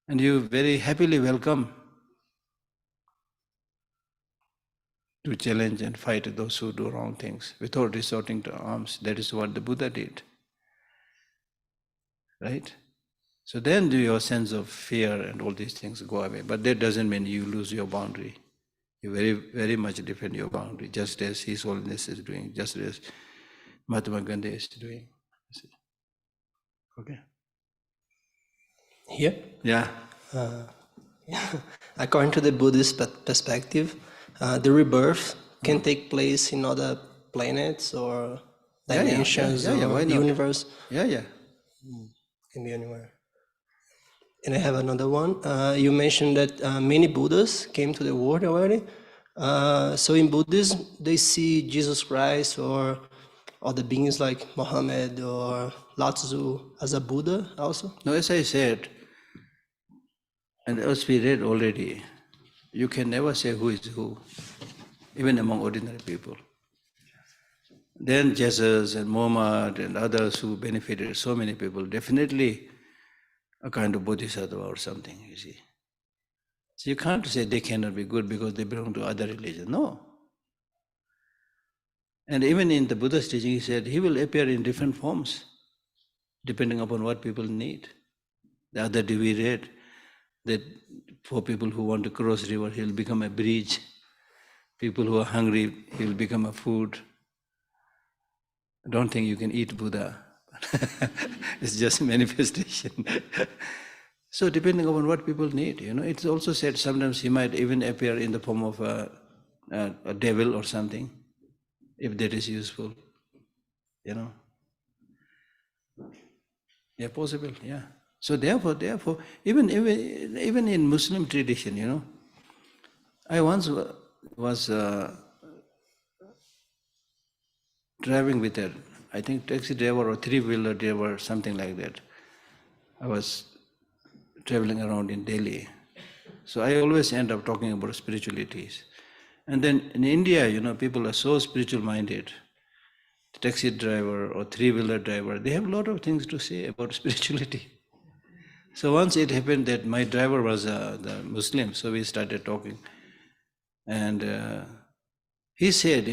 and you very happily welcome to challenge and fight those who do wrong things without resorting to arms. That is what the Buddha did, right? So then your sense of fear and all these things go away. But that doesn't mean you lose your boundary. You very, very much defend your boundary, just as His Holiness is doing, just as Mahatma Gandhi is doing. Okay. Here? Yeah. According to the Buddhist perspective, the rebirth can take place in other planets or dimensions or why not? universe. Yeah. Can be anywhere. And I have another one. You mentioned that many Buddhas came to the world already. So in Buddhism, they see Jesus Christ or other beings like Muhammad or Lao Tzu as a Buddha also? Now, as I said, and as we read already, you can never say who is who, even among ordinary people. Then Jesus and Muhammad and others who benefited so many people, definitely a kind of bodhisattva or something, you see. So you can't say they cannot be good because they belong to other religion. No. And even in the Buddha's teaching, he said he will appear in different forms, depending upon what people need. The other day we read that for people who want to cross river, he'll become a bridge. People who are hungry, he'll become a food. I don't think you can eat Buddha. It's just a manifestation. So depending upon what people need, it's also said sometimes he might even appear in the form of a devil or something, if that is useful, Yeah, possible, yeah. So therefore, even in Muslim tradition, I once was driving with a, I think, taxi driver or three-wheeler driver, something like that. I was traveling around in Delhi. So I always end up talking about spiritualities. And then in India, people are so spiritual-minded. The taxi driver or three-wheeler driver, they have a lot of things to say about spirituality. So once it happened that my driver was the Muslim, so we started talking. And he said,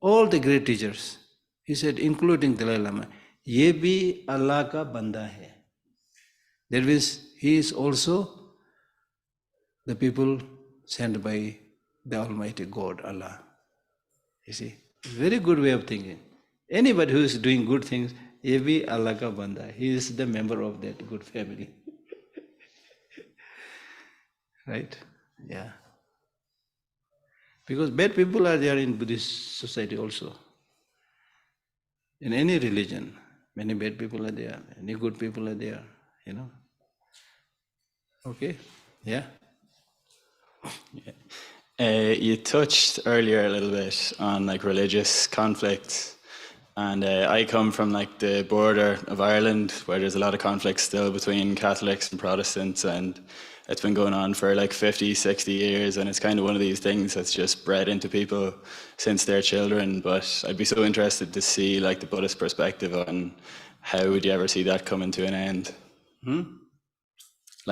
all the great teachers, he said, including Dalai Lama, ye bhi Allah ka banda hai. That means he is also the people sent by the Almighty God, Allah. You see, very good way of thinking. Anybody who is doing good things, ye bhi Allah ka banda. He is the member of that good family. Right? Yeah. Because bad people are there in Buddhist society also. In any religion, many bad people are there, many good people are there, Okay? Yeah? You touched earlier a little bit on religious conflicts, and I come from the border of Ireland where there's a lot of conflict still between Catholics and Protestants, and it's been going on for 50, 60 years, and it's kind of one of these things that's just bred into people since they're children. But I'd be so interested to see the Buddhist perspective on how would you ever see that coming to an end?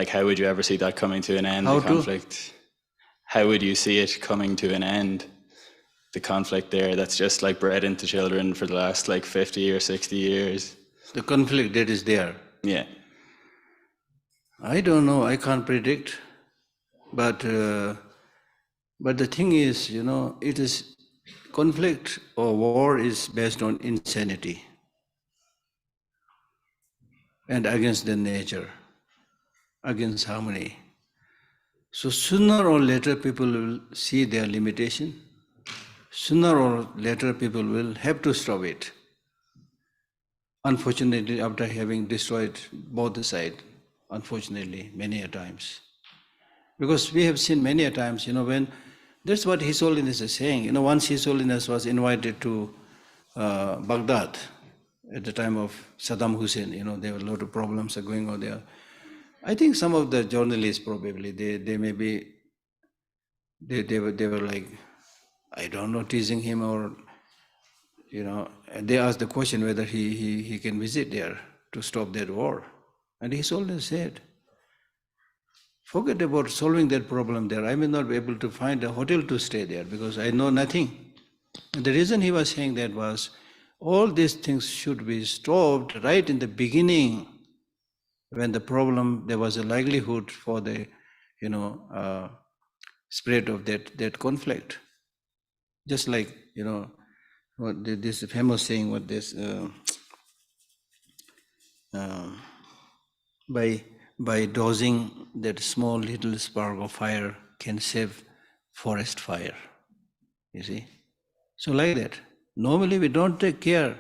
How would you ever see that coming to an end, the conflict? How would you see it coming to an end, the conflict there that's just bred into children for the last 50 or 60 years? The conflict that is there. Yeah. I don't know, I can't predict, but the thing is, it is conflict or war is based on insanity. and against the nature, against harmony. So sooner or later people will see their limitation. Sooner or later people will have to stop it. Unfortunately, after having destroyed both the sides, unfortunately, many a times. Because we have seen many a times, when, that's what His Holiness is saying. Once His Holiness was invited to Baghdad at the time of Saddam Hussein, there were a lot of problems going on there. I think some of the journalists probably, they may be, they were like, I don't know, teasing him or, and they asked the question whether he can visit there to stop that war. And His Holiness said, forget about solving that problem there. I may not be able to find a hotel to stay there because I know nothing. And the reason he was saying that was, all these things should be stopped right in the beginning, when the problem, there was a likelihood for the, spread of that conflict. Just like, what this famous saying, what this, by dosing that small little spark of fire can save forest fire, you see. So like that, normally we don't take care.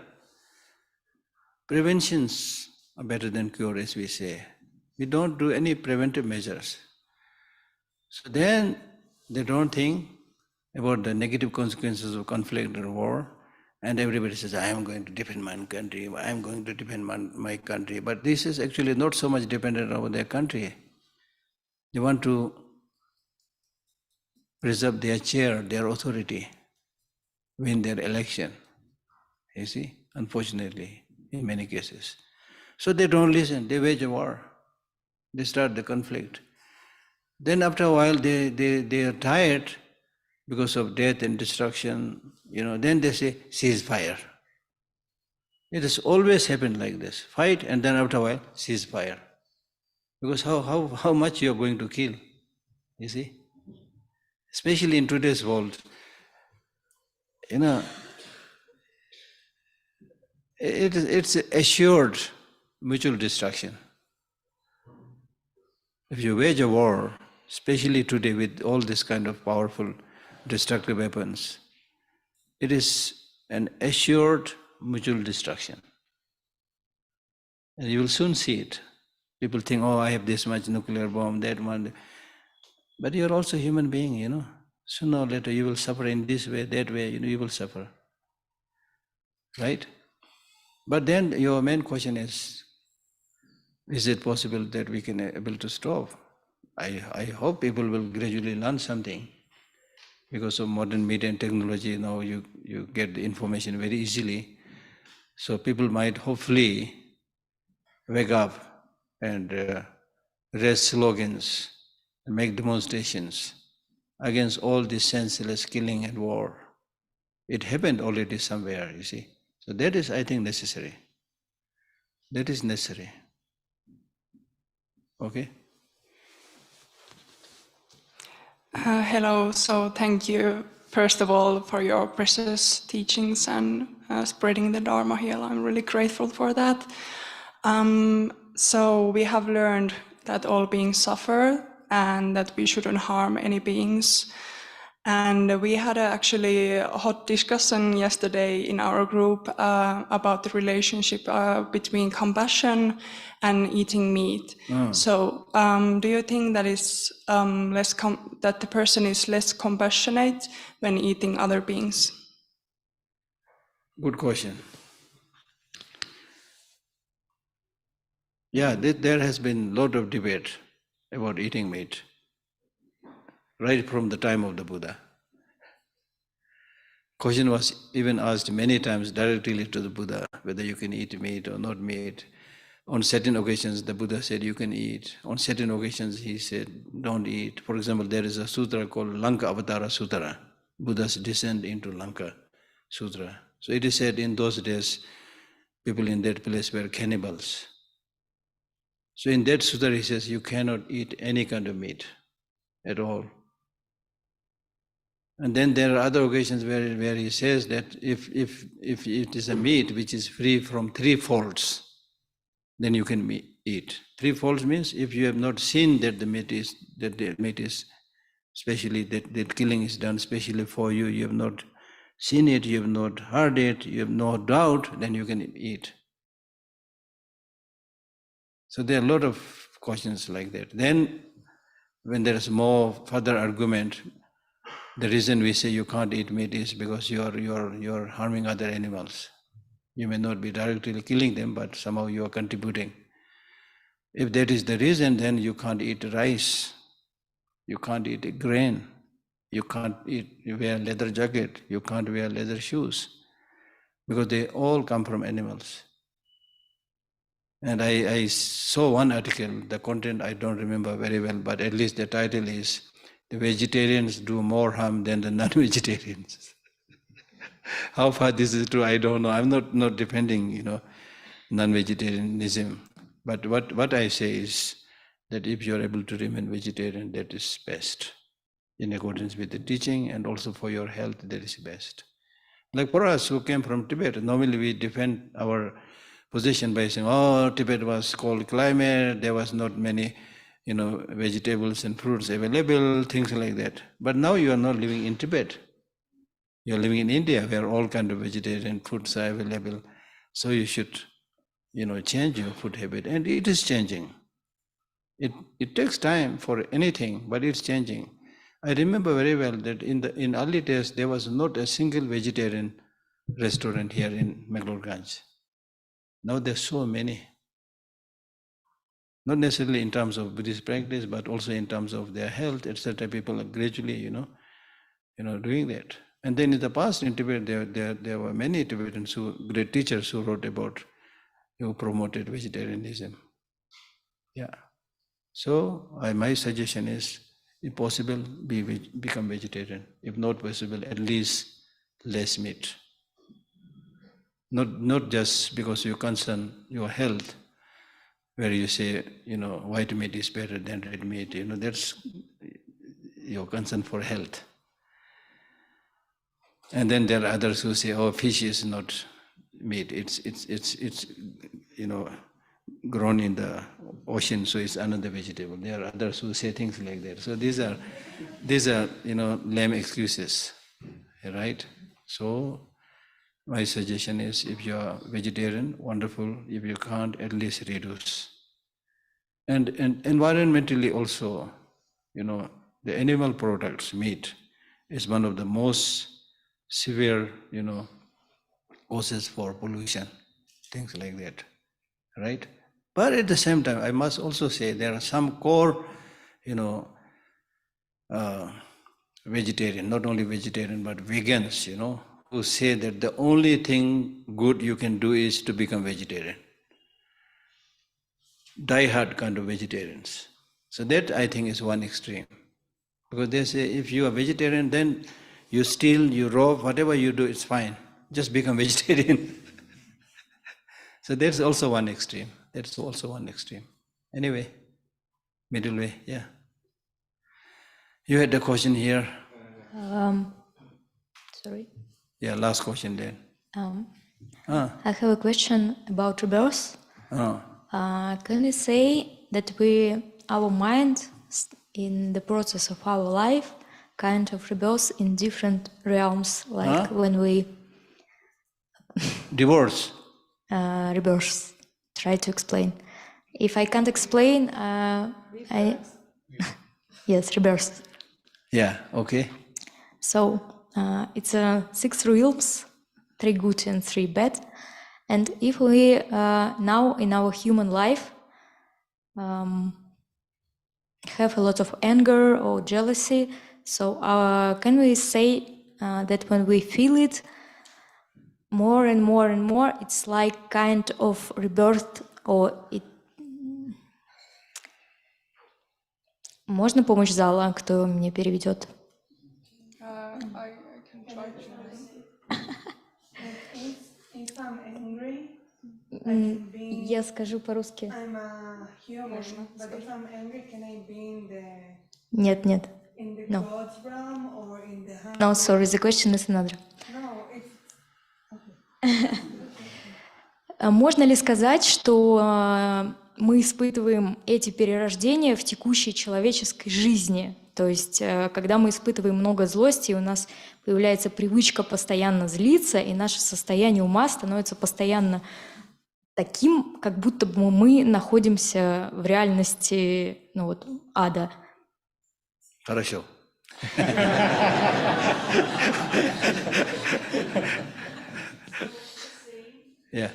Preventions are better than cure, as we say. We don't do any preventive measures. So then they don't think about the negative consequences of conflict or war, and everybody says, I am going to defend my country, I am going to defend my country. But this is actually not so much dependent on their country. They want to preserve their chair, their authority, win their election, you see, unfortunately, in many cases. So they don't listen, they wage a war, they start the conflict. Then after a while they are tired because of death and destruction, then they say, cease fire. It has always happened like this, fight and then after a while, cease fire. Because how much you are going to kill, you see? Especially in today's world, it's assured mutual destruction. If you wage a war, especially today with all this kind of powerful destructive weapons, it is an assured mutual destruction. And you will soon see it. People think, oh, I have this much nuclear bomb, that one. But you're also a human being, Sooner or later you will suffer in this way, that way, you will suffer. Right? But then your main question is it possible that we can able to stop? I hope people will gradually learn something. Because of modern media and technology, now you get the information very easily. So people might hopefully wake up and raise slogans and make demonstrations against all this senseless killing and war. It happened already somewhere, you see. So that is, I think, necessary. That is necessary. Okay? Hello, so thank you first of all for your precious teachings and spreading the Dharma here. I'm really grateful for that. So we have learned that all beings suffer and that we shouldn't harm any beings. And we had actually a hot discussion yesterday in our group about the relationship between compassion and eating meat. So, do you think that is that the person is less compassionate when eating other beings? Good question. Yeah, there has been a lot of debate about eating meat, right from the time of the Buddha. Question was even asked many times directly to the Buddha, whether you can eat meat or not meat. On certain occasions, the Buddha said you can eat. On certain occasions, he said don't eat. For example, there is a sutra called Lanka Avatara Sutra, Buddha's descent into Lanka Sutra. So it is said in those days, people in that place were cannibals. So in that sutra, he says you cannot eat any kind of meat at all. And then there are other occasions where he says that if it is a meat which is free from three faults, then you can eat. Threefold means if you have not seen that the meat is especially that killing is done specially for you, you have not seen it, you have not heard it, you have no doubt, then you can eat. So there are a lot of questions like that. Then when there is more further argument, the reason we say you can't eat meat is because you're harming other animals. You may not be directly killing them, but somehow you are contributing. If that is the reason, then you can't eat rice, you can't eat a grain, you can't wear leather jacket, you can't wear leather shoes, because they all come from animals. And I saw one article, the content I don't remember very well, but at least the title is, "The vegetarians do more harm than the non-vegetarians." How far this is true, I don't know. I'm not defending, non-vegetarianism. But what I say is that if you're able to remain vegetarian, that is best, in accordance with the teaching, and also for your health, that is best. Like for us who came from Tibet, normally we defend our position by saying, oh, Tibet was cold climate, there was not many, vegetables and fruits available, things like that. But now you are not living in Tibet. You are living in India, where all kinds of vegetarian foods are available. So you should, change your food habit, and it is changing. It takes time for anything, but it's changing. I remember very well that in early days there was not a single vegetarian restaurant here in McLeodganj. Now there's so many. Not necessarily in terms of Buddhist practice, but also in terms of their health, etc. People are gradually, doing that. And then in the past in Tibet, there were many Tibetans great teachers who wrote about, who promoted vegetarianism. Yeah. So my suggestion is, if possible, become vegetarian. If not possible, at least less meat. Not just because you concern your health, where you say, white meat is better than red meat. That's your concern for health. And then there are others who say, oh, fish is not meat. It's grown in the ocean, so it's another vegetable. There are others who say things like that. So these are lame excuses, right? So my suggestion is, if you are vegetarian, wonderful. If you can't, at least reduce. And environmentally also, the animal products, meat, is one of the most severe, causes for pollution, things like that, right? But at the same time, I must also say there are some core, vegetarian, not only vegetarian, but vegans, who say that the only thing good you can do is to become vegetarian. Die-hard kind of vegetarians. So that, I think, is one extreme. Because they say, if you are vegetarian, then you steal, you rob, whatever you do, it's fine. Just become vegetarian. So that's also one extreme. Anyway, middle way, yeah. You had a question here. Sorry. Yeah, last question then. I have a question about rebirth. Can we say that our mind, in the process of our life, kind of rebirth in different realms, like when we Divorce. Rebirth. Try to explain. If I can't explain, yes, rebirth. Yeah, okay. So it's 6 realms, 3 good and 3 bad. And if we now in our human life have a lot of anger or jealousy, so can we say that when we feel it more and more and more, it's like kind of rebirth, or it... Можно помощь зала, кто мне переведет? I can try to. If I'm angry, I can be. Я скажу по-русски. I'm a human, but if I'm angry, can I be in the? Нет, нет. In the No. God's realm or in the? No, sorry, the question is another. No, if. Можно ли сказать, что мы испытываем эти перерождения в текущей человеческой жизни? То есть, когда мы испытываем много злости, у нас появляется привычка постоянно злиться, и наше состояние ума становится постоянно таким, как будто бы мы находимся в реальности, ну вот, ада. Хорошо. Yeah.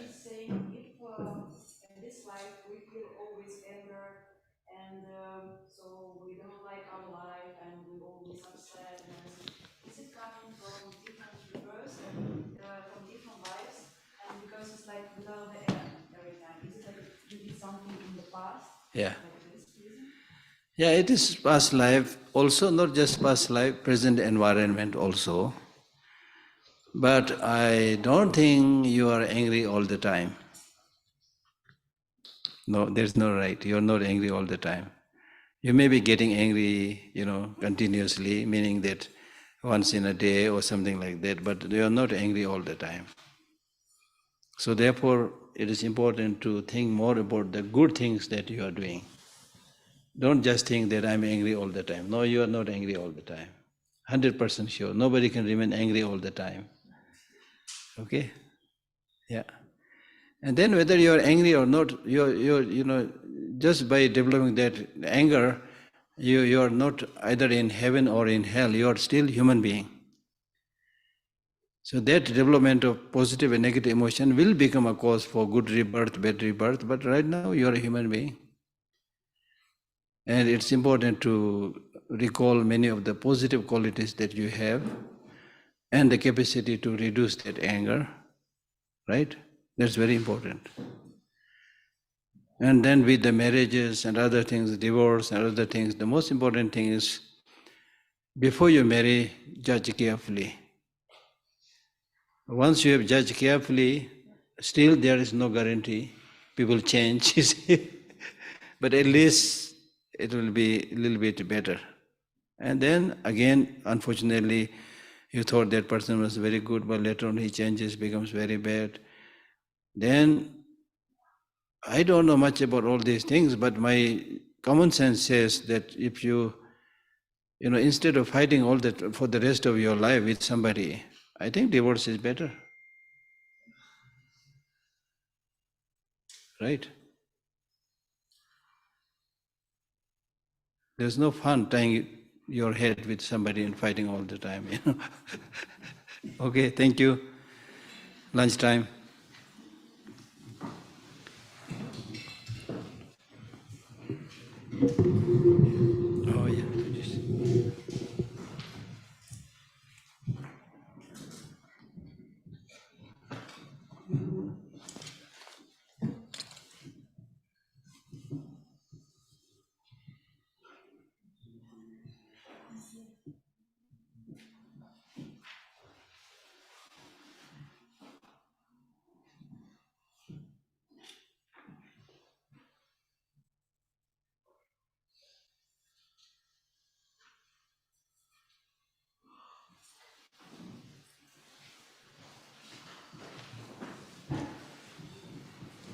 Yeah. Yeah, it is past life also, not just past life, present environment also. But I don't think you are angry all the time. No, there's no right. You're not angry all the time. You may be getting angry, continuously, meaning that once in a day or something like that, but you are not angry all the time. So therefore, it is important to think more about the good things that you are doing. Don't just think that I'm angry all the time. No, you are not angry all the time. 100% sure. Nobody can remain angry all the time. Okay? Yeah. And then whether you are angry or not, just by developing that anger, you are not either in heaven or in hell. You are still human being. So that development of positive and negative emotion will become a cause for good rebirth, bad rebirth. But right now you are a human being. And it's important to recall many of the positive qualities that you have and the capacity to reduce that anger, right? That's very important. And then with the marriages and other things, divorce and other things, the most important thing is, before you marry, judge carefully. Once you have judged carefully, still there is no guarantee. People change, you see. But at least it will be a little bit better. And then again, unfortunately, you thought that person was very good, but later on he changes, becomes very bad. Then, I don't know much about all these things, but my common sense says that if you instead of fighting all that for the rest of your life with somebody, I think divorce is better. Right? There's no fun tying your head with somebody and fighting all the time, Okay, thank you. Lunchtime. Oh, yeah.